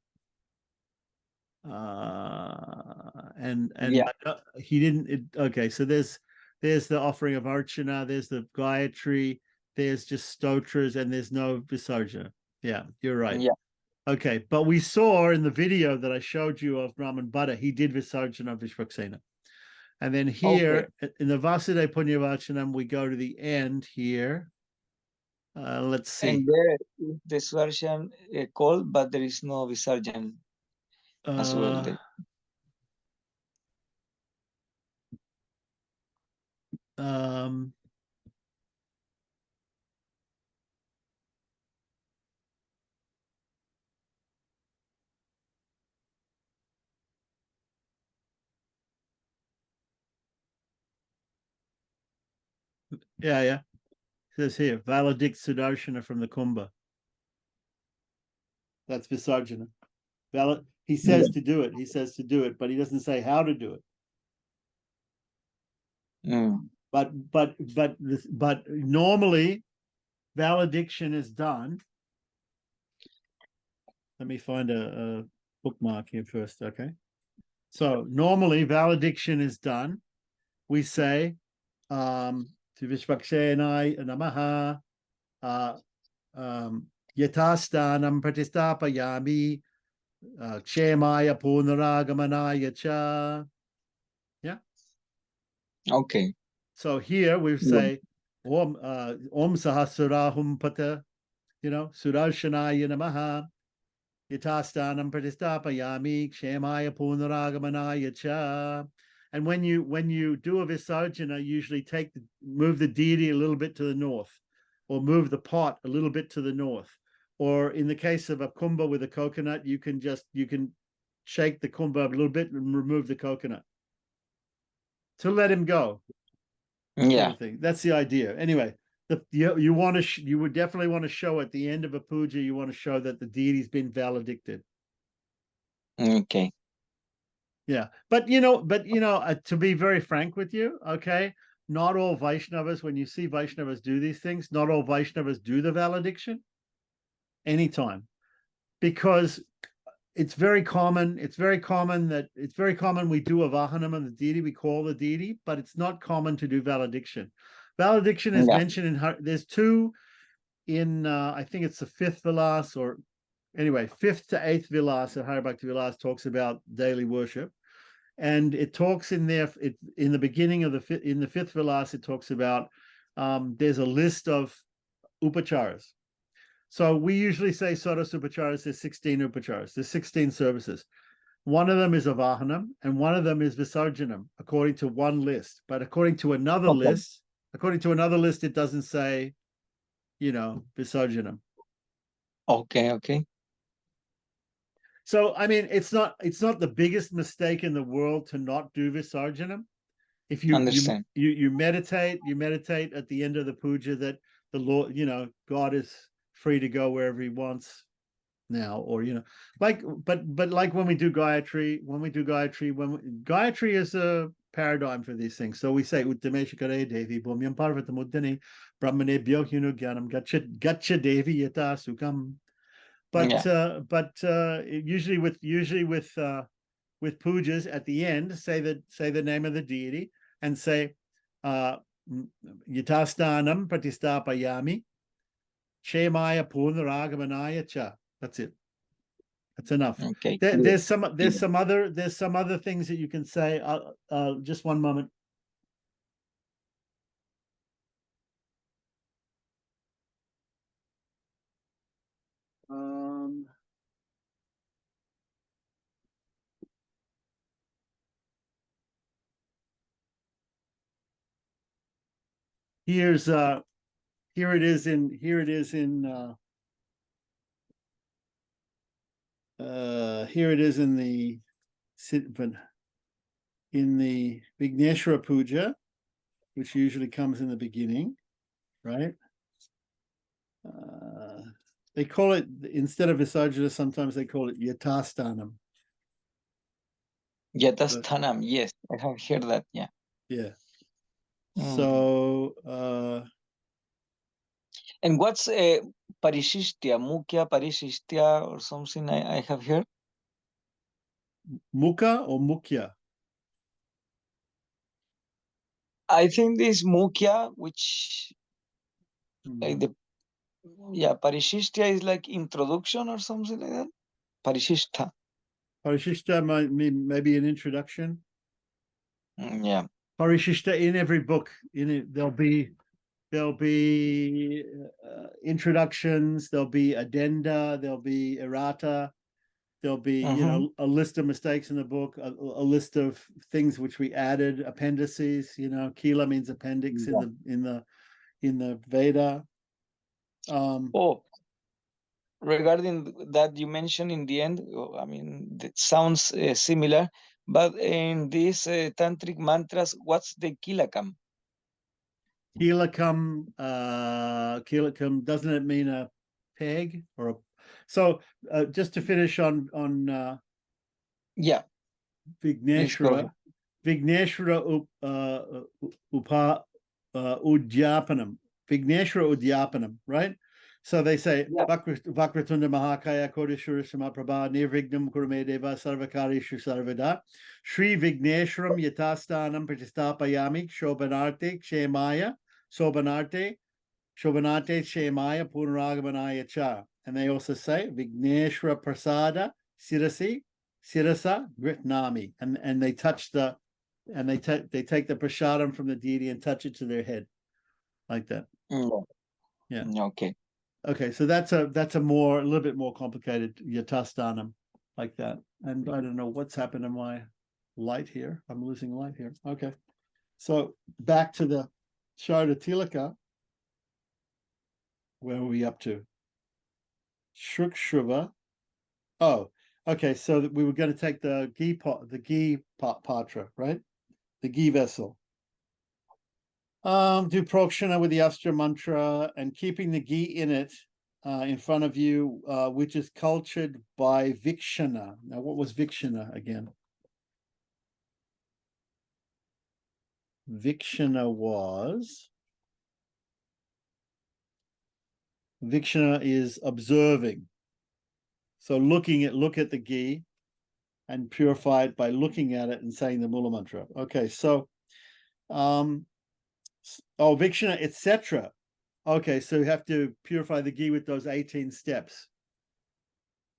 And yeah. He didn't. Okay, so there's the offering of Archana, there's the Gayatri, there's just Stotras, and there's no Visarjana. Yeah, you're right. Yeah. Okay, but we saw in the video that I showed you of Brahman Bhatta, he did Visarjana of Vishvaksena. And then here in the Vasudeva Punyavachanam, we go to the end here. Let's see. And there is the Sudarshan called, but there is no Visarjan as well. Yeah. It says here, Valadict Sudarshana from the Kumbha. That's Visarjana. He says to do it. He says to do it, but he doesn't say how to do it. But normally valediction is done. let me find a bookmark here first. Okay. So normally valediction is done. We say to Vishvakshenai Namaha Yatastanam Pratistapayami Kshemaya Punaragamanaya Cha. Yeah. Okay. So here we say Om Sahasrahum Pata, Sudarshanaya Namaha. Yatastanam Pratistapayami Kshemaya Punaragamanaya Cha. And when you do a Visarjana, usually move the deity a little bit to the north, or move the pot a little bit to the north. Or in the case of a kumbha with a coconut, you can shake the kumbha a little bit and remove the coconut to let him go. Yeah. Sort of thing. That's the idea. Anyway, you would definitely want to show at the end of a puja, you want to show that the deity's been valedicted. Okay. Yeah, but to be very frank with you, okay, not all Vaishnavas, when you see Vaishnavas do these things, not all Vaishnavas do the valediction anytime, because it's very common. It's very common we do a vahanam of the deity, we call the deity, but it's not common to do valediction. Valediction is mentioned in there's two in I think it's the fifth vilas, or anyway, 5th to 8th vilas at Hari Bhakti Vilas talks about daily worship. And it talks in there, in the beginning of the 5th vilas, it talks about there's a list of upacharas. So we usually say Sodas upacharas, there's 16 upacharas, there's 16 services. One of them is a vahanam, and one of them is visarjanam, according to one list. But according to another list, it doesn't say, visarjanam. Okay. So I mean, it's not the biggest mistake in the world to not do visarjanam. If you understand, you meditate at the end of the puja that the Lord, God is free to go wherever he wants now, or but like when we do Gayatri, Gayatri is a paradigm for these things. So we say Uttameshakare Devi Bhumyam Parvatamuddhani Brahmane Bhyohinu Gyanam Gacha Devi Yata Sukam. But usually with pujas at the end, say the name of the deity and say Yatastanam Pratistapayami Kshemaya Punaragamanaya Cha. That's it. That's enough. okay. There's some other things that you can say. Just one moment. Here it is in the Vigneshwara Puja, which usually comes in the beginning, right? They call it, instead of Visarjana, sometimes they call it Yatastanam. Yatastanam, yes, I have heard that, yeah. Yeah. So and what's Parishistya, Mukhya Parishistya or something I have heard? Mukha or Mukhya? I think this Mukhya, which like Parishistya is like introduction or something like that. Parishistha. Parishishta might mean maybe an introduction. Yeah. Parishishta, in every book, in it there'll be introductions, there'll be addenda, there'll be errata, there'll be a list of mistakes in the book, a list of things which we added, appendices. Kila means appendix in the Veda. Regarding that you mentioned in the end, I mean, it sounds similar, but in these tantric mantras, what's the kilakam? Kilakam, doesn't it mean a peg or a? So just to finish on Vigneshwara Udyapanam. Vigneshwara Udyapanam, right? So they say, Yeah. Vakratunda Mahakaya Kodeshwara Samaprabha Nirvignam Kurume Deva Sarvakarishu Sarvada Sri Vigneshwaram Yatastanam Pratistapayami Shobhanarte Kshemaya Shobhanate Shemaya Punaragamanaya Cha. And they also say Vigneshwara Prasada Sirasa Gritnami. And they touch the they take the prasadam from the deity and touch it to their head. Like that. Yeah. Okay. Okay, so that's a little bit more complicated yatastanam, like that. And I don't know what's happened to my light here. I'm losing light here. Okay, so back to the Sharda Tilaka. Where are we up to? Shruva. Oh, okay. So we were going to take the ghee patra, right? The ghee vessel. Do prokshana with the Astra mantra and keeping the ghee in it in front of you, which is cultured by vikshana. Now, what was vikshana again? Vikshana is observing. So look at the ghee and purify it by looking at it and saying the Mula mantra. Okay, so vikshana, etc. Okay, so you have to purify the ghee with those 18 steps,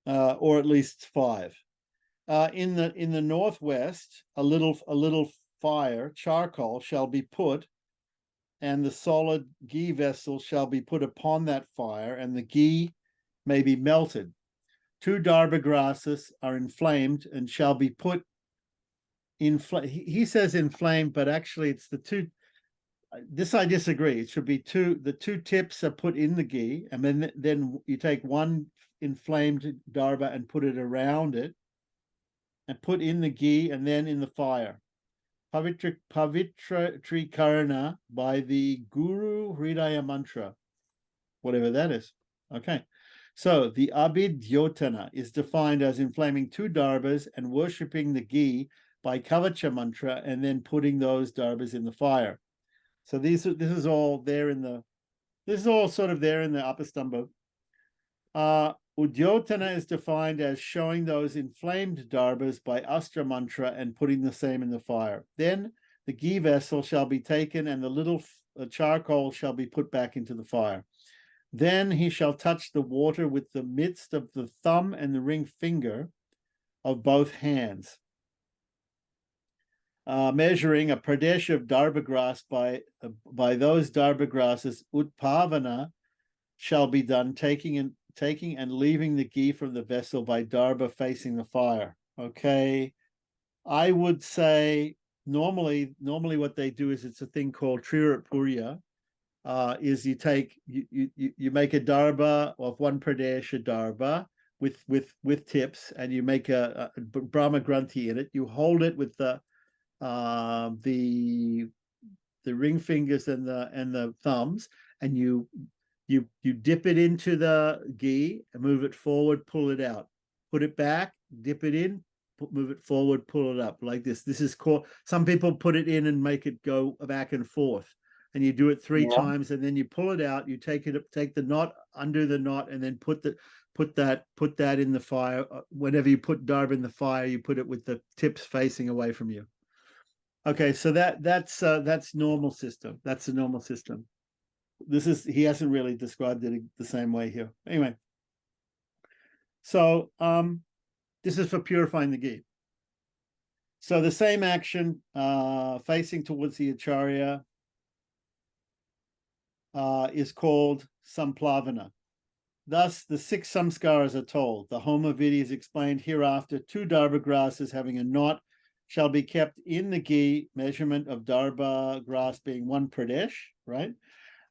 or at least 5. In the northwest, a little fire, charcoal, shall be put, and the solid ghee vessel shall be put upon that fire, and the ghee may be melted. 2 darba grasses are inflamed and shall be put in. He says inflamed, but actually it's the 2. This I disagree. It should be 2. The 2 tips are put in the ghee, and then you take 1 inflamed darba and put it around it, and put in the ghee, and then in the fire. Pavitra Trikarana by the Guru Hridaya mantra, whatever that is. Okay. So the Abhidyotana is defined as inflaming 2 darbas and worshipping the ghee by Kavacha mantra, and then putting those darbas in the fire. So this is all there in the sort of there in the Apastamba. Udyotana is defined as showing those inflamed darbas by Astra mantra and putting the same in the fire. Then the ghee vessel shall be taken, and the little charcoal shall be put back into the fire. Then he shall touch the water with the midst of the thumb and the ring finger of both hands, measuring a pradesh of darba grass by those darba grasses. Utpavana shall be done, taking and leaving the ghee from the vessel by darba facing the fire. Okay, I would say normally what they do is it's a thing called Triratpurya. Is you make a darba of 1 pradesh, a darba with tips, and you make a Brahma Granthi in it. You hold it with the ring fingers and the thumbs, and you dip it into the ghee and move it forward, pull it out, put it back, dip it in, move it forward, pull it up, like this. This is called, some people put it in and make it go back and forth, and you do it 3 times, and then you pull it out, you take the knot, undo the knot, and then put that in the fire. Whenever you put darba in the fire, you put it with the tips facing away from you. Okay, so that's normal system. That's the normal system. He hasn't really described it the same way here. Anyway, so this is for purifying the ghee. So the same action facing towards the acharya is called samplavana. Thus, the 6 samskaras are told. The Homa Vidi is explained hereafter. 2 darba grasses having a knot shall be kept in the ghee, measurement of darba grass being 1 pradesh, right?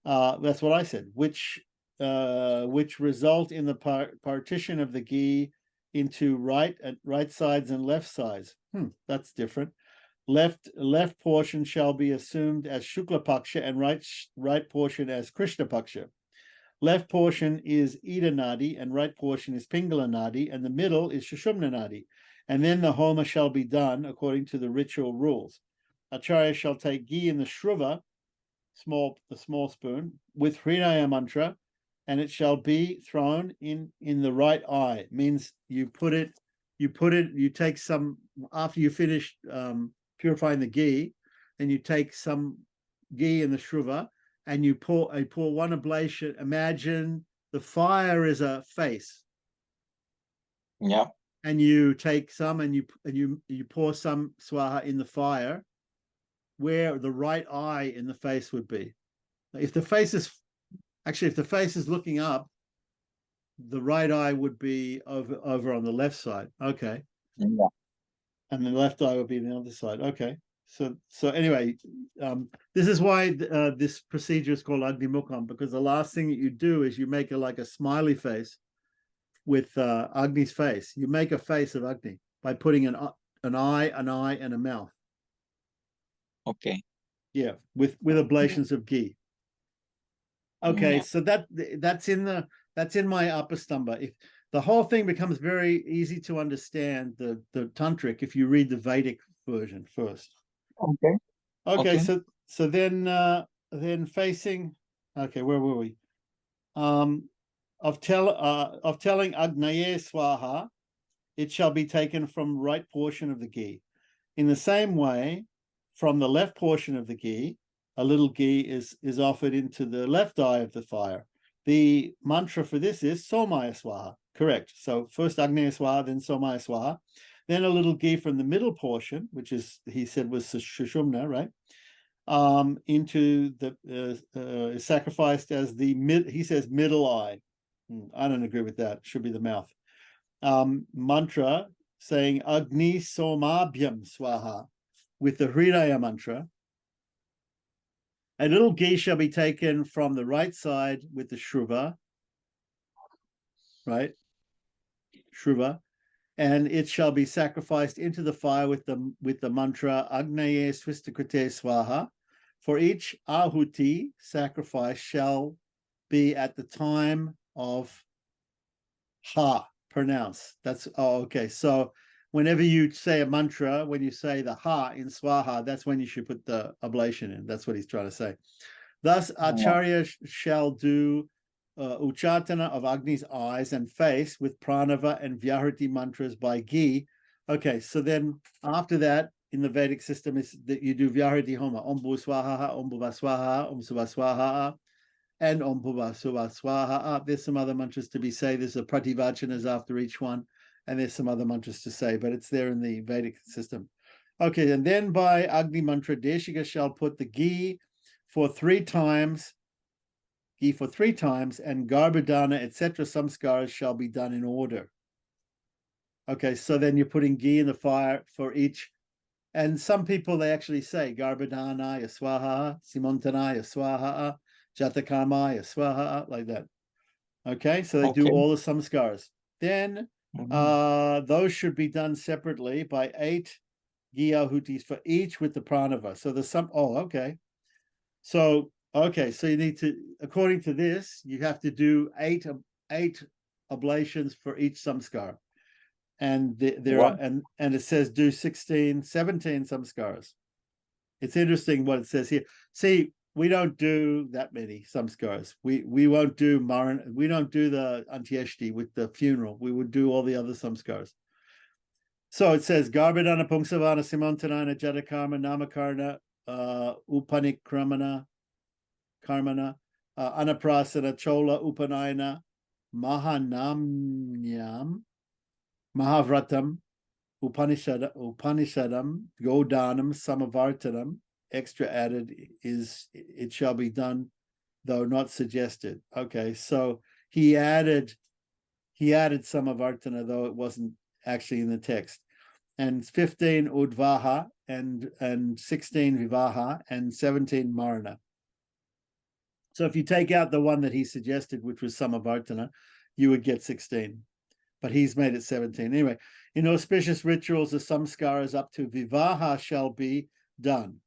That's what I said, which result in the partition of the ghee into right sides and left sides. That's different. Left portion shall be assumed as Shukla Paksha, and right portion as Krishna Paksha. Left portion is Ida Nadi, and right portion is Pingala Nadi, and the middle is Shushumna Nadi. And then the homa shall be done according to the ritual rules. Acharya shall take ghee in the shruva, the small spoon, with Hridaya mantra, and it shall be thrown in the right eye. It means you take some, after you finish purifying the ghee, and you take some ghee in the shruva, and you pour one oblation. Imagine the fire is a face. Yeah. And you take some and you pour some swaha in the fire where the right eye in the face would be. If the face is looking up, the right eye would be over on the left side. Okay. Yeah. And the left eye would be on the other side. Okay. So anyway, this is why this procedure is called Agnimukham, because the last thing that you do is you make like a smiley face with Agni's face. You make a face of Agni by putting an eye, and a mouth. Okay. Yeah, with oblations of ghee. Okay, Yeah. so that's in my Apastamba. If the whole thing becomes very easy to understand, the Tantric, if you read the Vedic version first. Okay. Okay, Okay. so then facing. Okay, where were we? Of telling Agnaye Swaha, it shall be taken from right portion of the ghee. In the same way, from the left portion of the ghee, a little ghee is offered into the left eye of the fire. The mantra for this is Somaya Swaha. Correct. So first Agneya Swaha, then Somaya Swaha. Then a little ghee from the middle portion, which is, he said, was Sushumna, right? Into the sacrificed as he says middle eye. I don't agree with that. It should be the mouth. Mantra saying Agni Somabhyam Swaha with the Hridaya mantra. A little ghee shall be taken from the right side with the Shruva, right? Shruva, and it shall be sacrificed into the fire with the mantra Agnaye Swistakrite Swaha. For each ahuti sacrifice shall be at the time of ha, pronounce. That's okay. So whenever you say a mantra, when you say the ha in Swaha, that's when you should put the oblation in. That's what he's trying to say. Thus, Acharya shall do Uchatana of Agni's eyes and face with pranava and Vyahriti mantras by ghee. Okay, so then after that, in the Vedic system, is that you do Vyahriti Homa, Om Bhu Swaha, Om Bhuva Swaha, Om Suva Swaha, and Om Bhuva Suva Swaha. There's some other mantras to be said. There's a Prativachanas after each one, and there's some other mantras to say, but it's there in the Vedic system. Okay, and then by Agni Mantra, Deshika shall put the ghee for 3 times, and Garbhadana, etc. samskaras shall be done in order. Okay, so then you're putting ghee in the fire for each. And some people, they actually say Garbhadana Swaha, Simontanaya Swaha, Jatakarmaya Swaha, like that. Okay, so they do all the samskaras. Then those should be done separately by 8 Gyahutis for each with the pranava. So there's some, okay. So you need to, according to this, you have to do 8 oblations for each samskar. And there are, and it says do 17 samskaras. It's interesting what it says here. See, we don't do that many samskaras. We won't do Maran, we don't do the Antyeshti with the funeral. We would do all the other samskaras. So it says Garbhadana Pungsavana Simontanana Jatakarma Namakarna Upanikramana Karmana Anaprasana Chola Upanayana Mahanamnyam Mahavratam Upanishadam Godanam Samavartanam. Extra added is it shall be done, though not suggested. Okay, so he added Samavartana, though it wasn't actually in the text. And 15 Udvaha and 16 Vivaha and 17 Marana. So if you take out the one that he suggested, which was Samavartana, you would get 16. But he's made it 17. Anyway, in auspicious rituals, the samskaras up to Vivaha shall be done.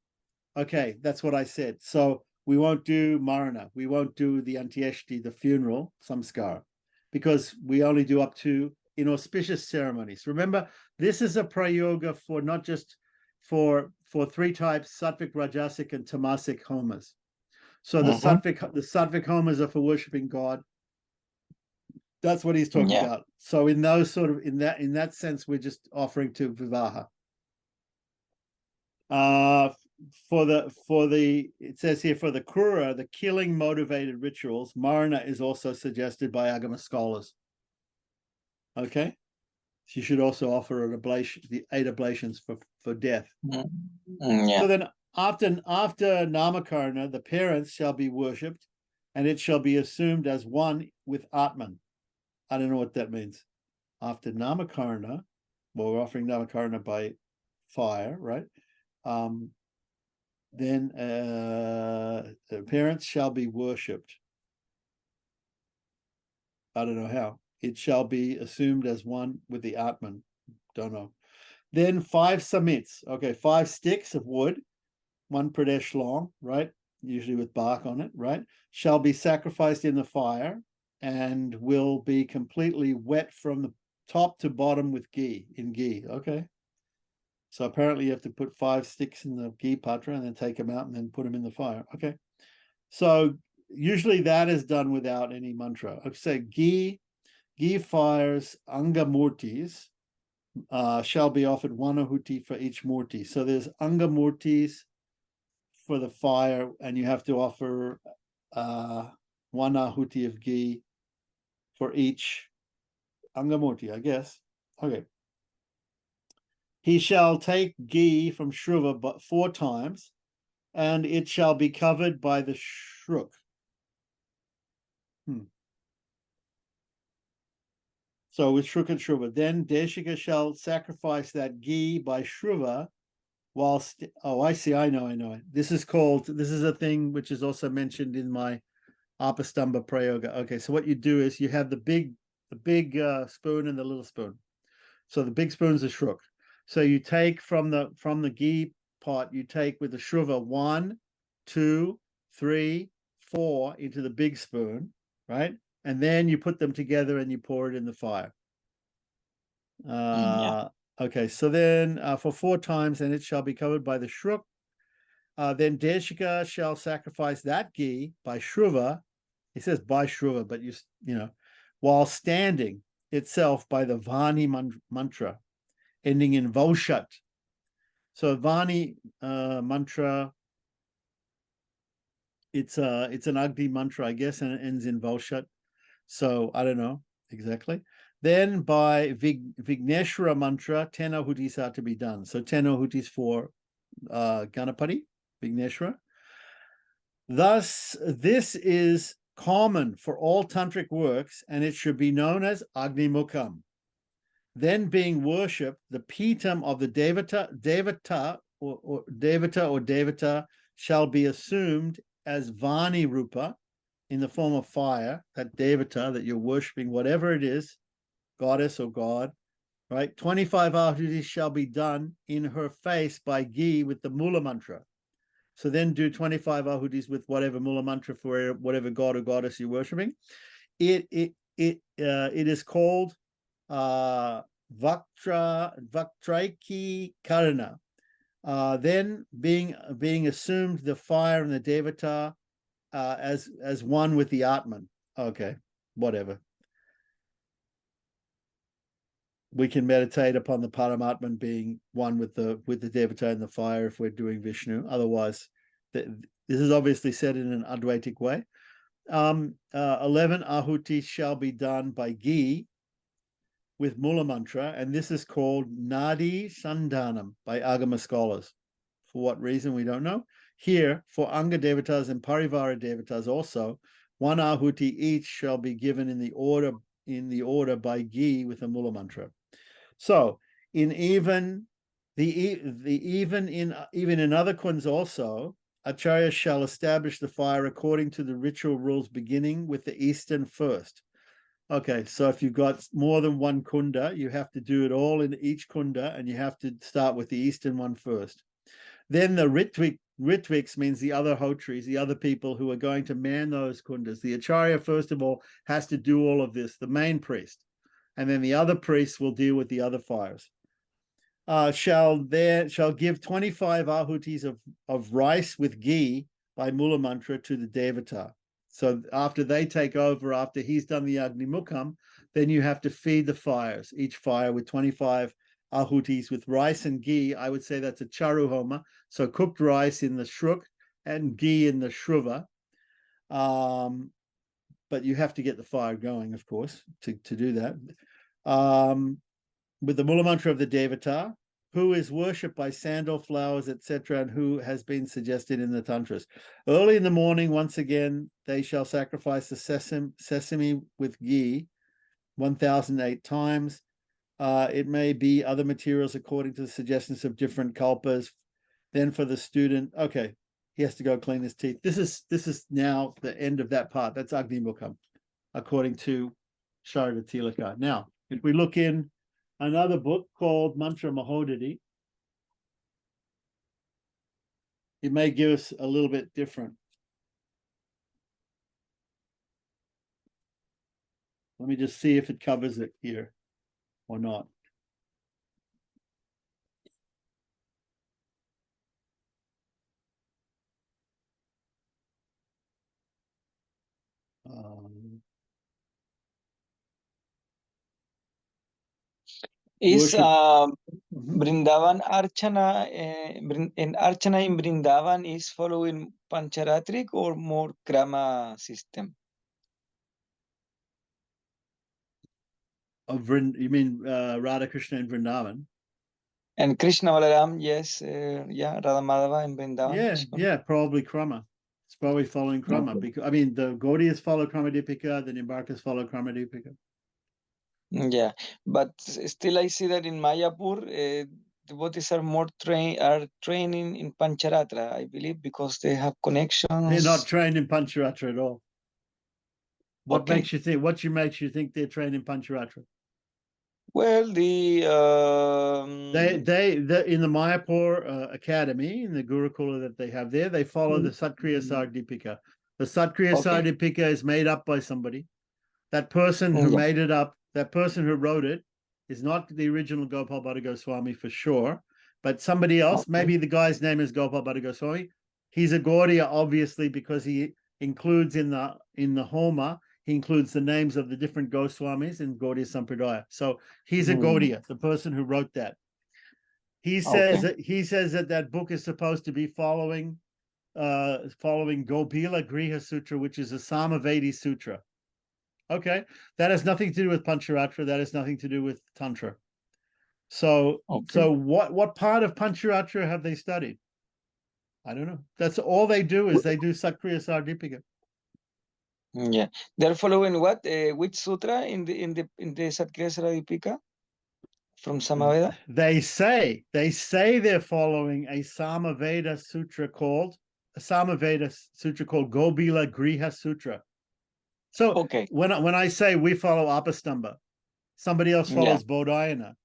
Okay, that's what I said. So we won't do Marana. We won't do the Antyeshti, the funeral samskara, because we only do up to inauspicious ceremonies. Remember, this is a prayoga for not just for 3 types, sattvic, rajasic, and tamasic homas. So the sattvic homas are for worshiping God. That's what he's talking Yeah. about. So in those sort of in that sense, we're just offering to Vivaha. For the it says here for the Kura, the killing motivated rituals, Marana is also suggested by Agama scholars. Okay, she should also offer an oblation, the 8 oblations for death. Yeah. So then after Namakarna, the parents shall be worshipped, and it shall be assumed as one with Atman. I don't know what that means. After Namakarna, well, we're offering Namakarna by fire, right? Then the parents shall be worshipped. I don't know how. It shall be assumed as one with the Atman. Don't know. Then 5 samits. Okay, 5 sticks of wood, 1 pradesh long, right? Usually with bark on it, right? Shall be sacrificed in the fire and will be completely wet from the top to bottom with ghee, in ghee. Okay. So apparently you have to put 5 sticks in the ghee patra and then take them out and then put them in the fire. Okay. So usually that is done without any mantra. I say ghee fires angamurtis shall be offered 1 ahuti for each murti. So there's angamurtis for the fire, and you have to offer 1 ahuti of ghee for each angamurti, I guess. Okay. He shall take ghee from Shruva but 4 times, and it shall be covered by the shruk. So with shruk and shruva, then Deshika shall sacrifice that ghee by shruva whilst, oh, I see, I know. This is a thing which is also mentioned in my Apastamba Prayoga. Okay, so what you do is you have the big spoon and the little spoon. So the big spoon's a shruk. So you take from the ghee pot, you take with the shruva 1, 2, 3, 4 into the big spoon, right? And then you put them together and you pour it in the fire. Yeah. Okay, so then for 4 times, and it shall be covered by the shruk. Then Deshika shall sacrifice that ghee by shruva. He says by shruva, but you know, while standing itself by the Vani mantra, ending in Voshat. So Vani mantra, it's an Agni mantra, I guess, and it ends in Voshat. So I don't know exactly. Then by Vigneshwara mantra, 10 ahutis are to be done. So 10 ahutis for Ganapati, Vigneshwara. Thus, this is common for all tantric works, and it should be known as Agnimukham. Then being worshipped, the pitam of the devata shall be assumed as Vani Rupa in the form of fire, that devata that you're worshipping, whatever it is, goddess or god, right? 25 ahutis shall be done in her face by ghee with the Mula mantra. So then do 25 ahutis with whatever Mula mantra for whatever god or goddess you're worshipping. It is called Vaktraiki Karana. Then being assumed the fire and the devata as one with the Atman. Okay, whatever. We can meditate upon the Paramatman being one with the devata and the fire if we're doing Vishnu. Otherwise, this is obviously said in an Advaitic way. 11 ahuti shall be done by ghee with Mula mantra, and this is called Nadi Sandhanam by Agama scholars. For what reason, we don't know. Here, for Anga Devatas and Parivara Devatas also, 1 ahuti each shall be given in the order by ghee with a Mula mantra. So even in other kunds also, Acharya shall establish the fire according to the ritual rules, beginning with the eastern first. Okay, so if you've got more than one kunda, you have to do it all in each kunda, and you have to start with the eastern one first. Then the Ritviks means the other hotris, the other people who are going to man those kundas. The Acharya, first of all, has to do all of this, the main priest, and then the other priests will deal with the other fires. Shall give 25 ahutis of rice with ghee by Mula mantra to the devata. So after they take over, after he's done the Agnimukham, then you have to feed the fires, each fire with 25 ahutis with rice and ghee. I would say that's a charu homa. So cooked rice in the shruk and ghee in the shruva. But you have to get the fire going, of course, to do that. With the Mula Mantra of the Devata, who is worshipped by sandal flowers, etc., and who has been suggested in the Tantras. Early in the morning, once again, they shall sacrifice the sesame with ghee 1,008 times. It may be other materials according to the suggestions of different kalpas. Then for the student, okay, he has to go clean his teeth. This is now the end of that part. That's Agnimukham, according to Sharada Tilaka. Now, if we look in another book called Mantra Mahodadi, it may give us a little bit different. Let me just see if it covers it here or not. Is Worship. Vrindavan Archana in Archana in Vrindavan is following Pancharatric or more Krama system? You mean Radha Krishna in Vrindavan? And Krishna Balaram, yes, yeah, Radha Madhava in Vrindavan. Yeah, probably Krama. It's probably following Krama Okay. because I mean the Gaudiyas follow Kramadipika, the Nimbarkas follow Kramadipika. Yeah, but still I see that in Mayapur, devotees are more training in Pancharatra, I believe, because they have connections. They're not trained in Pancharatra at all. What Okay. makes you think? What makes you think they're trained in Pancharatra? Well, They in the Mayapur Academy, in the Gurukula that they have there, they follow the Satkriya Sardipika. The Satkriya Okay. Sardipika is made up by somebody. That person who Yeah. made it up, that person who wrote it, is not the original Gopal Bhatta Goswami for sure, but somebody else. Okay. Maybe the guy's name is Gopal Bhatta Goswami. He's a Gaudiya, obviously, because he includes in the Homa, he includes the names of the different Goswamis in Gaudiya Sampradaya. So he's a Gaudiya, the person who wrote that. He says that book is supposed to be following Gopila Griha Sutra, which is a Samavedi Sutra. Okay, that has nothing to do with Pancharatra. That has nothing to do with Tantra. So, so what part of Pancharatra have they studied? I don't know. That's all they do is they do Sakriya Sardipika. Yeah, they're following what? Which sutra in the Satkriya Saradipika from Samaveda? They say they're following a Samaveda sutra called Gobila Griha Sutra. So when I say we follow Apastamba, somebody else follows Bodhayana.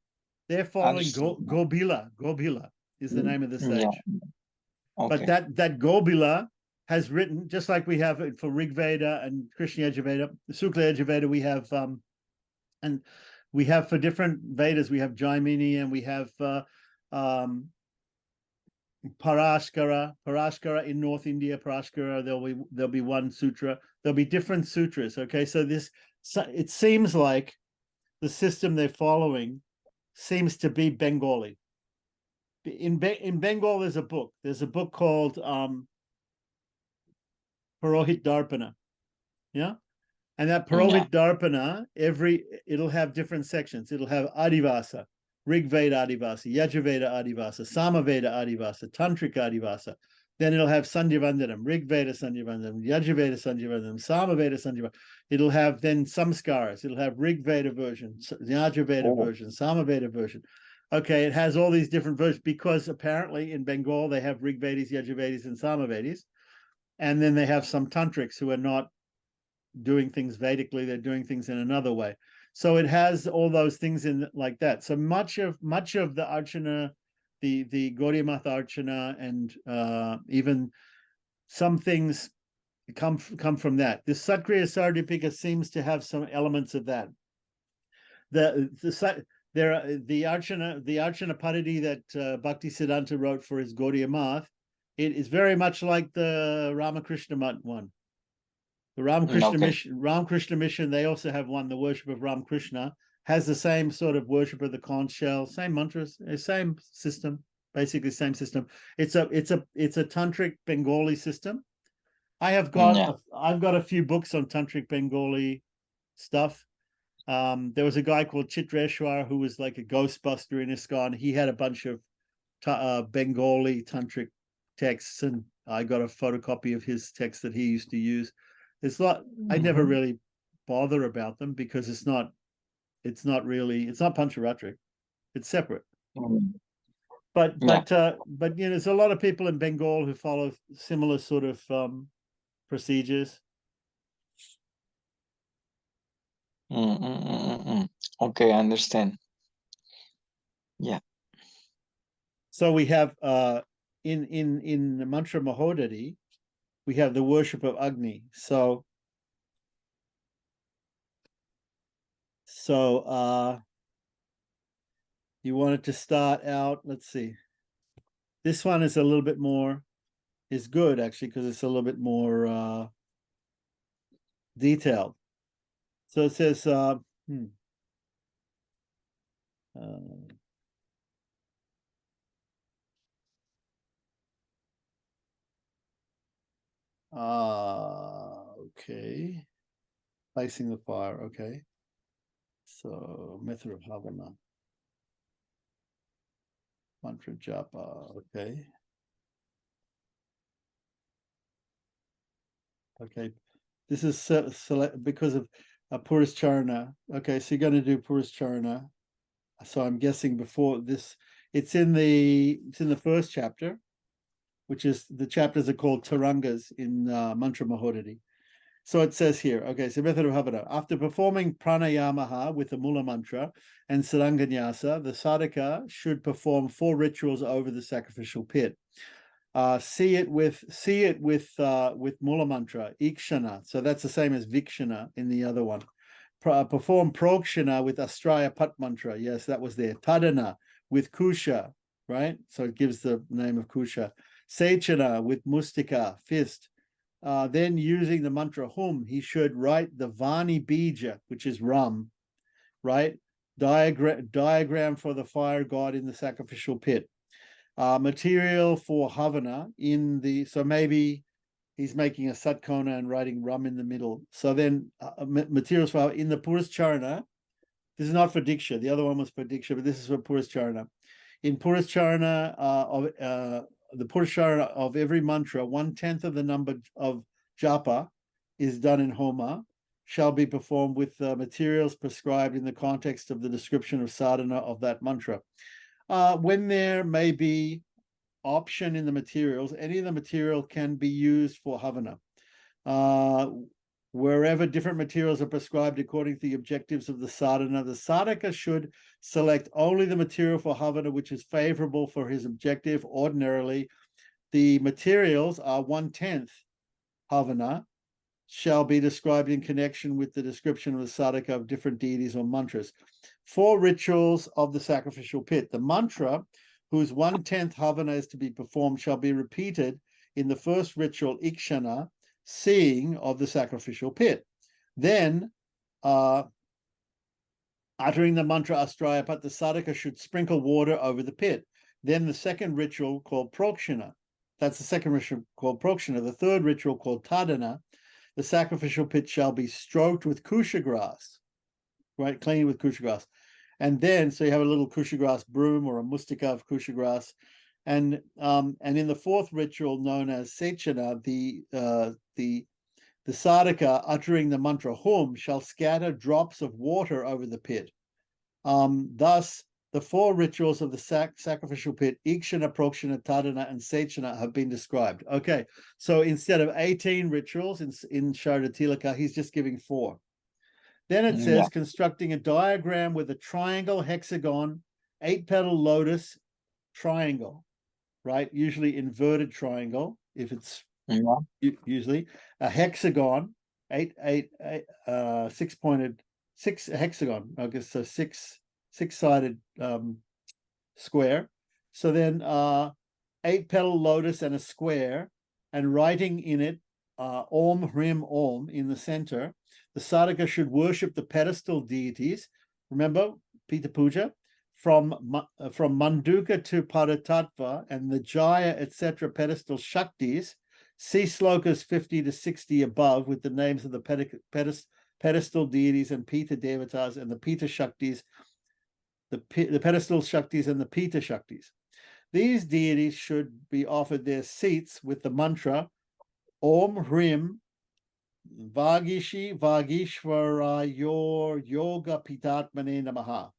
They're following Gobila. Gobila is the name of the sage. But that Gobila has written, just like we have it for Rig Veda and Krishna Yajurveda, the Sukla Yajurveda, we have and we have for different Vedas, we have Jaimini and we have Paraskara in North India, Paraskara, there'll be one sutra, there'll be different sutras. Okay, so it seems like the system they're following seems to be Bengali. In Bengal, there's a book called Purohit Darpana. Yeah. And that Purohit Darpana, it'll have different sections. It'll have Adivasa, Rig Veda Adivasa, Yajurveda Adivasa, Samaveda Adivasa, Tantric Adivasa. Then it'll have Sandhyavandanam, Rig Veda Sandhyavandanam, Yajurveda Sandhyavandanam, Samaveda Sandhyavandanam. It'll have then samskaras. It'll have Rig Veda version, Yajurveda version, Samaveda version. Okay, it has all these different versions because apparently in Bengal they have Rig Vedis, Yajurvedis, and Samavedis. And then they have some tantrics who are not doing things Vedically, they're doing things in another way. So it has all those things in like that. So much of the Archana, the Gaudiya Math Archana, and even some things come from that. The Satkriya Sardipika seems to have some elements of that. The Archana Padadi that Bhakti Siddhanta wrote for his Gaudiya Math, it is very much like the Ramakrishna one. The Ramakrishna Okay. Mission, they also have one, the worship of Ramakrishna, has the same sort of worship of the conch shell, same mantras, same system, basically same system. It's a tantric Bengali system. I've got a few books on tantric Bengali stuff. There was a guy called Chitreshwar who was like a ghostbuster in ISKCON. He had a bunch of Bengali tantric texts, and I got a photocopy of his text that he used to use. It's not, I never really bother about them because it's not Pancharatric. It's separate. But you know, there's a lot of people in Bengal who follow similar sort of procedures. Okay, I understand. Yeah. So we have in the mantra Mahodari, we have the worship of Agni. So you wanted to start out, let's see. This one is a little bit more, is good actually, because it's a little bit more detailed. So it says, okay. Placing the fire, okay. So method of Havana. Mantra japa, okay. Okay, this is because of Purusharana. Okay, so you're going to do Purusharana. So I'm guessing before this, it's in the first chapter, which is, the chapters are called Tarangas in Mantra Mahodari. So it says here, okay, so method of Havana. After performing pranayamaha with the Mula mantra and saranganyasa, the sadhaka should perform 4 rituals over the sacrificial pit. See it with Mula mantra, ikshana. So that's the same as vikshana in the other one. Perform prokshana with astraya pat mantra. Yes, that was there. Tadana with kusha, right? So it gives the name of kusha. Sechana with mustika, fist. Then using the mantra hum, he should write the Vani Bija, which is rum, right? Diagram for the fire god in the sacrificial pit. Material for Havana so maybe he's making a satkona and writing rum in the middle. So then materials for in the Purusharana, this is not for Diksha. The other one was for Diksha, but this is for Purusharana. In Purusharana the Purusharana of every mantra, 1/10 of the number of japa is done in Homa, shall be performed with materials prescribed in the context of the description of sadhana of that mantra. When there may be option in the materials, any of the material can be used for Havana. Wherever different materials are prescribed according to the objectives of the sadhana, the sadhaka should select only the material for Havana which is favorable for his objective. Ordinarily, the materials are 1/10 Havana, shall be described in connection with the description of the sadhaka of different deities or mantras. 4 rituals of the sacrificial pit. The mantra, whose 1/10 Havana is to be performed, shall be repeated in the first ritual, Ikshana, seeing of the sacrificial pit. Then, uttering the mantra Astrayapat, the sadhaka should sprinkle water over the pit. Then the second ritual called Prokshana. That's the second ritual called Prokshana. The third ritual called Tadana. The sacrificial pit shall be stroked with kusha grass, right? Cleaned with kusha grass. And then, so you have a little kusha grass broom or a mustika of kusha grass. And in the fourth ritual known as Sechana, the sadhaka uttering the mantra hum shall scatter drops of water over the pit. Thus, the 4 rituals of the sacrificial pit, Ikshana, Prokshana, Tadana, and Sechana, have been described. Okay, so instead of 18 rituals in Sharda Tilaka, he's just giving 4. Then it says, constructing a diagram with a triangle, hexagon, 8-petal lotus, triangle, right? Usually inverted triangle, if it's usually a hexagon, 6-pointed, 6 hexagon, I guess, so 6-sided square. So then 8-petal lotus and a square, and writing in it Om Hrim Om in the center, the sadhaka should worship the pedestal deities. Remember, Pita Puja, from Manduka to Paratattva and the Jaya, etc., pedestal Shaktis. See slokas 50 to 60 above with the names of the pedestal deities and Pita Devatas and the Pita Shaktis, the pedestal Shaktis and the Pita Shaktis. These deities should be offered their seats with the mantra Om Hrim Vagishi Vagishvara Yor Yoga Pitatmane Namaha.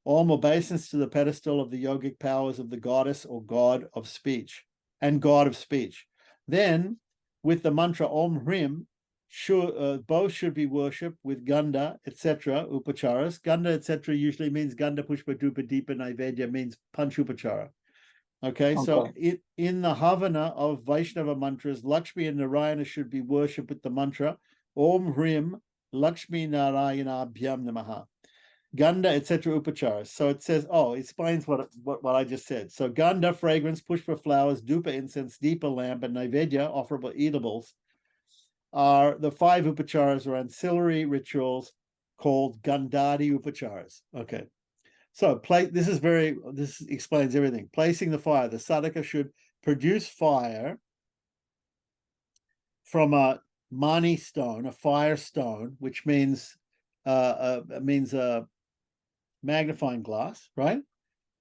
Om obeisance to the pedestal of the yogic powers of the goddess or god of speech and god of speech. Then, with the mantra Om Hrim, both should be worshipped with Ganda, etc., upacharas. Ganda, etc., usually means Ganda Pushpa Dupa Deepa Naivedya, means Panch Upachara. Okay, so in the Havana of Vaishnava mantras, Lakshmi and Narayana should be worshipped with the mantra Om Hrim Lakshmi Narayana Bhyam Namaha. Ganda, etc. upacharas. So it says, it explains what I just said. So Ganda, fragrance, pushpa flowers, dupa incense, deepa lamp, and Naivedya, offerable eatables, are the 5 upacharas or ancillary rituals called Gandhadi upacharas. Okay. So this explains everything. Placing the fire. The sadhaka should produce fire from a mani stone, a fire stone, which means a magnifying glass, right?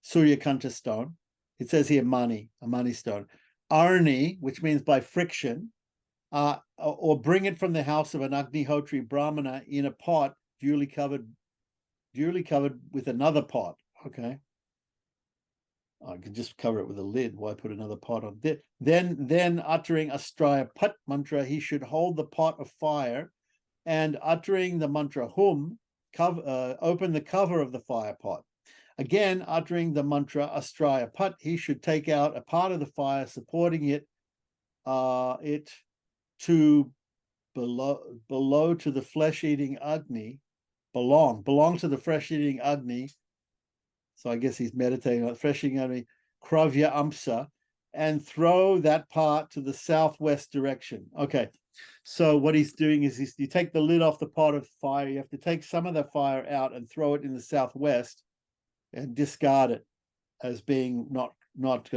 Suryakanta stone. It says here mani, a mani stone. Arni, which means by friction, or bring it from the house of an Agnihotri Brahmana in a pot duly covered with another pot. Okay, I can just cover it with a lid. Why put another pot on there? Then uttering Astraya Pat mantra, he should hold the pot of fire, and uttering the mantra Hum, open the cover of the fire pot. Again, uttering the mantra Astraya Pat, he should take out a part of the fire, supporting it to below to the flesh-eating Agni, belong to the flesh-eating Agni. So I guess he's meditating on flesh-eating Agni, Kravya Amsa, and throw that part to the southwest direction. Okay, so what he's doing is you take the lid off the pot of fire, you have to take some of the fire out and throw it in the southwest and discard it as being not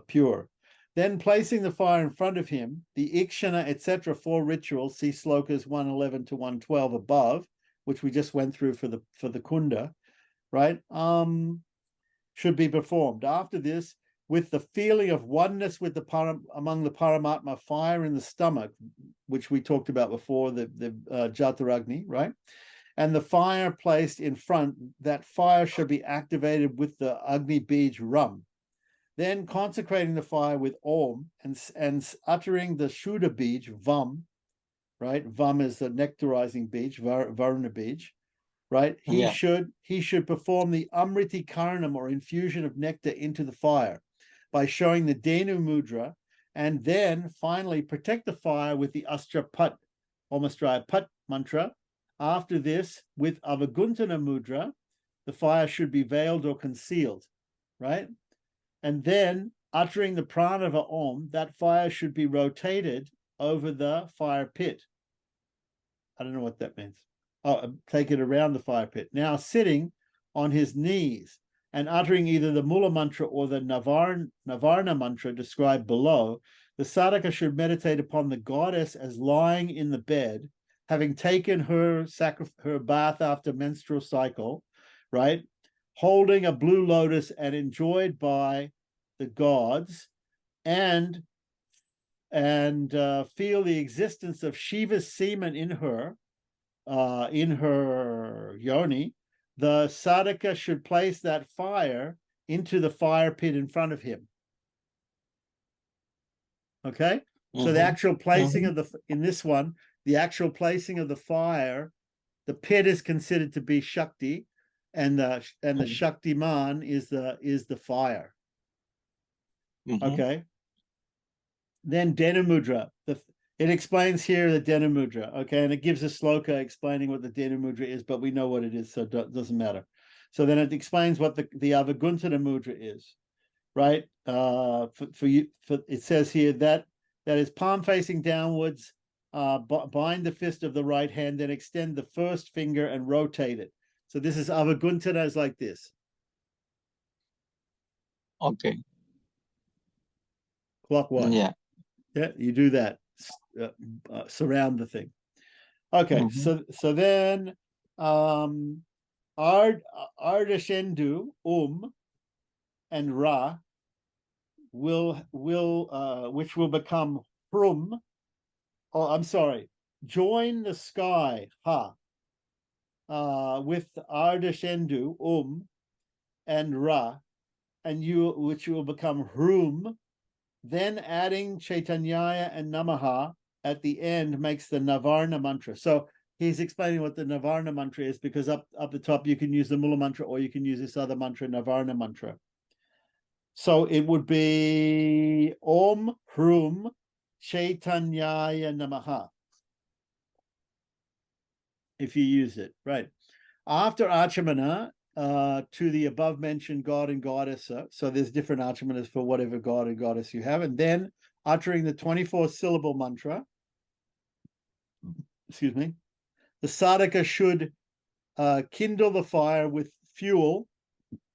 pure. Then placing the fire in front of him, the Ikshana, etc., 4 rituals, see slokas 111 to 112 above, which we just went through for the Kunda, right? Should be performed. After this, with the feeling of oneness with among the Paramatma, fire in the stomach, which we talked about before, the Jataragni, right? And the fire placed in front, that fire should be activated with the Agni Bij Ram. Then consecrating the fire with Om and uttering the Shuddha Bij, Vam, right? Vam is the nectarizing Bij, Varuna Bij, right? He should perform the Amriti Karnam, or infusion of nectar, into the fire by showing the Denu Mudra, and then finally protect the fire with the Astra Pat, Omastraya Pat mantra. After this, with Avaguntana Mudra, the fire should be veiled or concealed, right? And then uttering the Pranava Om, that fire should be rotated over the fire pit. I don't know what that means. Take it around the fire pit. Now sitting on his knees and uttering either the Mula mantra or the Navarna mantra described below, the sadhaka should meditate upon the goddess as lying in the bed, having taken her bath after menstrual cycle, right? Holding a blue lotus and enjoyed by the gods, and feel the existence of Shiva's semen in her yoni. The sadhaka should place that fire into the fire pit in front of him. Okay, so the actual placing of in this one, the actual placing of the fire, the pit is considered to be Shakti, and the Shaktiman is the fire. Okay. Then Denu Mudra. It explains here the Denu Mudra. Okay, and it gives a sloka explaining what the Denu Mudra is, but we know what it is, so it doesn't matter. So then it explains what the Avaguntana Mudra is, right? It says here that That is palm facing downwards, bind the fist of the right hand, then extend the first finger and rotate it. So this is Avaguntana is like this. Okay. Clockwise. Yeah. Yeah, you do that. Surround the thing. Okay, so then Ardashendu, and Ra will which will become Hrum. Oh, I'm sorry. Join the sky, Ha, with Ardashendu, and Ra, and you which will become Hrum. Then adding Chaitanyaya and Namaha at the end makes the Navarna mantra. So he's explaining what the Navarna mantra is, because up the top you can use the Mula mantra, or you can use this other mantra, Navarna mantra. So it would be Om Hrum Chaitanyaya Namaha, if you use it, right? After Achamana, to the above mentioned god and goddess. So there's different achamanas for whatever god and goddess you have. And then uttering the 24 syllable mantra, excuse me, the sadhaka should kindle the fire with fuel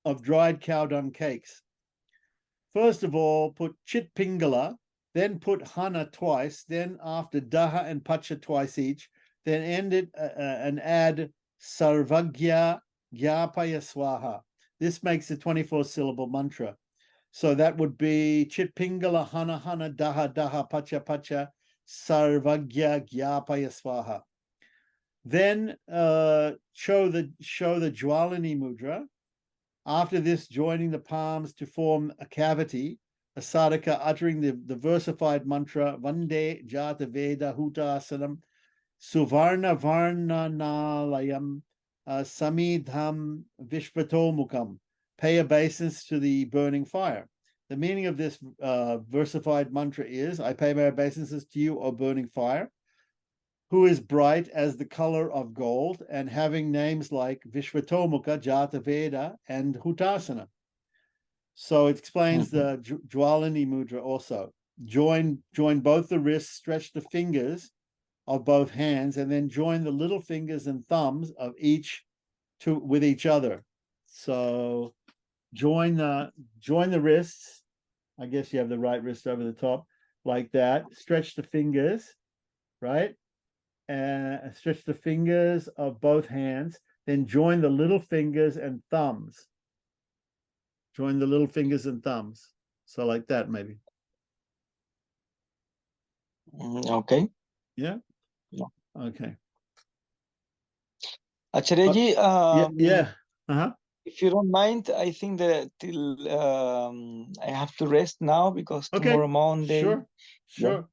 of dried cow dung cakes. First of all, put Chit Pingala, then put Hana twice, then after Daha and Pacha twice each, then end it and add Sarvagya Gyapaya Swaha. This makes a 24 syllable mantra. So that would be Chit Pingala Hana Hana Daha Daha Pacha Pacha Sarvagya Gyapaya Swaha. Then show the Jwalini Mudra. After this, joining the palms to form a cavity, a sadhaka uttering the versified mantra Vande Jata Veda Hutasanam Suvarna Varna Nalayam Samidham Vishvatomukam. Pay obeisance to the burning fire. The meaning of this versified mantra is, I pay my obeisances to you, O burning fire, who is bright as the color of gold and having names like Vishvatomukha, Jata Veda, and Hutasana. So it explains the Jwalini Mudra also. Join both the wrists, stretch the fingers of both hands, and then join the little fingers and thumbs of each with each other. So join the wrists. I guess you have the right wrist over the top, like that. Stretch the fingers, right? And stretch the fingers of both hands, then join the little fingers and thumbs. Join the little fingers and thumbs. So like that, maybe. Okay. Yeah? Okay. Acharyaji, yeah. Uh-huh. if you don't mind, I think that till I have to rest now, because tomorrow Monday. Sure.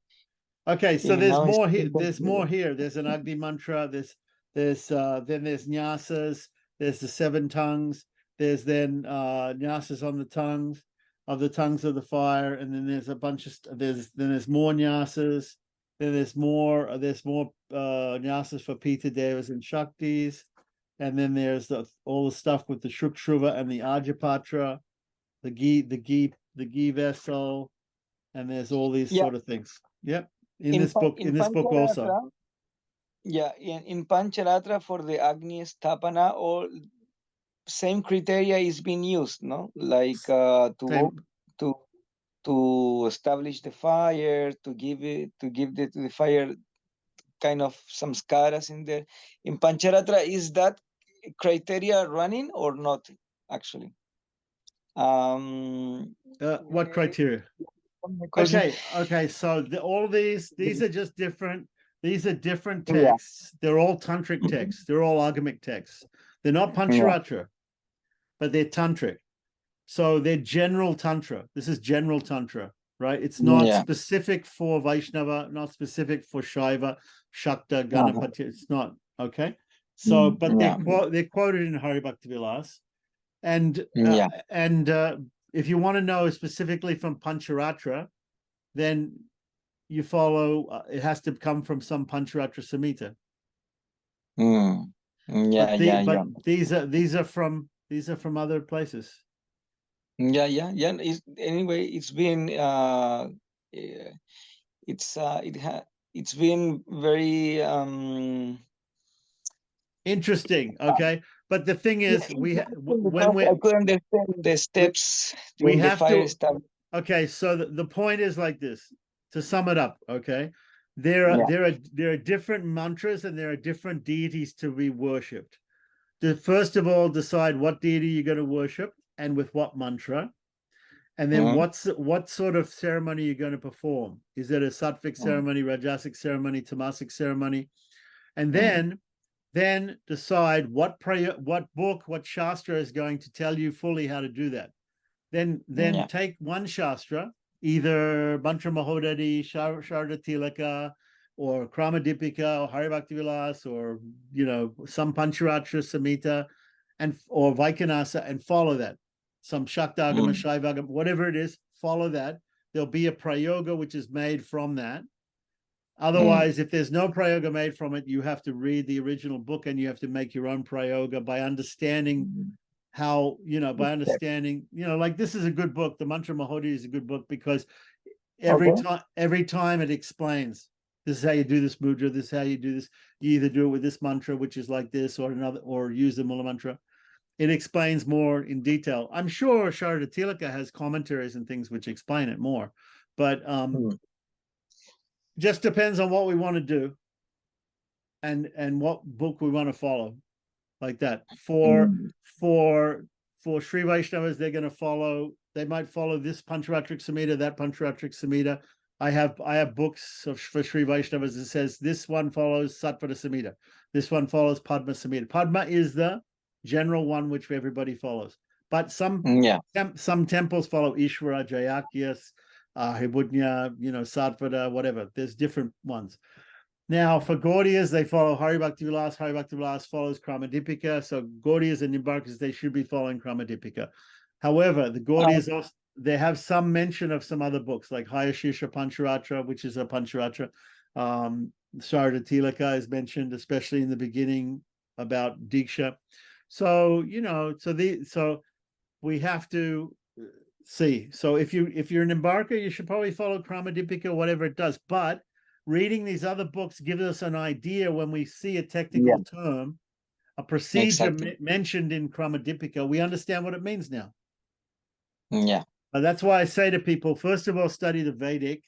Okay, so there's now more here. There's more here. There's an Agni mantra. There's then there's nyasas. There's the 7 tongues. There's then nyasas on the tongues of the fire, and then there's a bunch of there's more nyasas. Then there's more nyasas for Pita Devas and Shaktis, and then there's all the stuff with the Shukshruva and the Ajapatra, the ghee vessel, and there's all these sort of things. Yep. In this book also. Yeah, in Pancharatra for the Agni Sthapana, all same criteria is being used, no? Like to establish the fire, to give the fire kind of some skaras in there. In Pancharatra, is that criteria running or not, actually? What criteria? Okay. So all these are just different. These are different texts. Yeah. They're all tantric texts. They're all agamic texts. They're not Pancharatra, but they're tantric. So they're general tantra. This is general tantra, right? It's not specific for Vaishnava, not specific for Shaiva, Shakta, Ganapati. It's not, okay? So, but they're quoted in Hari Bhakti Vilas. And if you want to know specifically from Pancharatra, then you follow, it has to come from some Pancharatra Samhita. These are from other places. Anyway, it's been it's been very Interesting. Okay. But the thing is, when because I could understand the steps we during the have 5 to, steps. okay, so the point is like this, to sum it up, okay? There Yeah. are different mantras and there are different deities to be worshipped. First of all, decide what deity you're going to worship and with what mantra. And then what sort of ceremony you're going to perform. Is it a sattvic ceremony, rajasic ceremony, tamasic ceremony? And then decide what book, what shastra is going to tell you fully how to do that. Then take one shastra, either Mantra Mahodari, Sharda Tilaka, or Kramadipika, or Haribhaktivilas, or some Pancharatra Samhita, or Vaikanasa, and follow that. Some Shaktagama, Shaivagama, whatever it is, follow that. There'll be a prayoga which is made from that. Otherwise, if there's no prayoga made from it, you have to read the original book and you have to make your own prayoga by understanding how, by understanding, like this is a good book. The Mantra Mahodari is a good book because every time it explains, this is how you do this mudra, this is how you do this. You either do it with this mantra, which is like this, or another, or use the Mula mantra. It explains more in detail. I'm sure Sharda Tilaka has commentaries and things which explain it more, but just depends on what we want to do and what book we want to follow, like that. For Sri Vaishnavas, they're going to follow, they might follow this Pancharatric Samhita, that Pancharatric Samhita. I have books for Sri Vaishnavas that says this one follows Sattvata Samhita, this one follows Padma Samhita. Padma is the general one which everybody follows, but some temples follow Ishvara, Jayakyas, Hibudnya, Sattvata, whatever. There's different ones. Now, for Gaudiyas, they follow Haribhaktivilas. Haribhaktivilas follows Kramadipika. So Gaudiyas and Nimbarkas, they should be following Kramadipika. However, the Gaudiyas also, they have some mention of some other books like Hayashisha Pancharatra, which is a Pancharatra. Sharda Tilaka is mentioned, especially in the beginning about Diksha. So, so we have to see. So if you're an embarker, you should probably follow Kramadipika, whatever it does. But reading these other books gives us an idea when we see a technical term, a procedure mentioned in Kramadipika, we understand what it means now. Yeah. But that's why I say to people, first of all, study the Vedic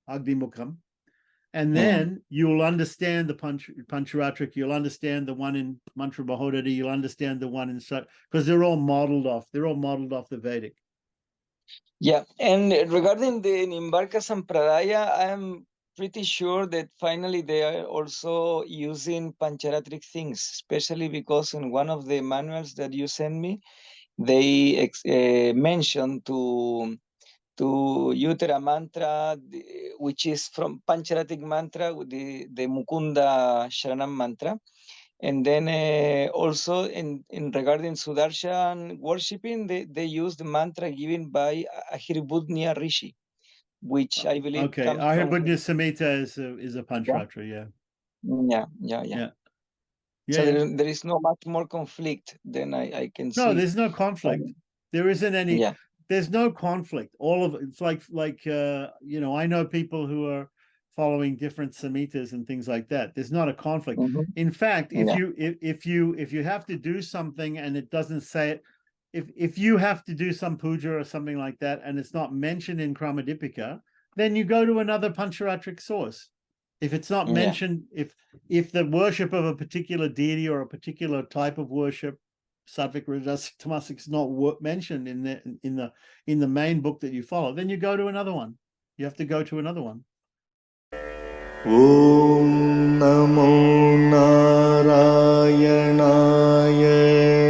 Agnimukham, and then you'll understand the Pancharatric, you'll understand the one in Mantra Mahodari, you'll understand the one in Sat, because they're all modeled off the Vedic. Yeah, and regarding the Nimbarka Sampradaya, I'm pretty sure that finally they are also using Pancharatric things, especially because in one of the manuals that you sent me, they mentioned to Uttara mantra, which is from Pancharatric mantra, the Mukunda Sharanam mantra. And then also in regarding Sudarshan worshipping, they use the mantra given by Ahiribudnya Rishi, which I believe comes from... Ahiribudnya Samhita is a Pancharatra, Yeah. So there is no much more conflict than I can see. No, there's no conflict. There isn't any. There's no conflict. All of it's like I know people who are following different Samhitas and things like that. There's not a conflict. In fact, if you have to do something and it doesn't say it, if you have to do some puja or something like that and it's not mentioned in Kramadipika, then you go to another Pancharatric source. If it's not mentioned, if the worship of a particular deity or a particular type of worship, Sattvic, Rajasic, Tamasic, is not mentioned in the main book that you follow, then you go to another one. You have to go to another one. Om Namo Narayanaaya.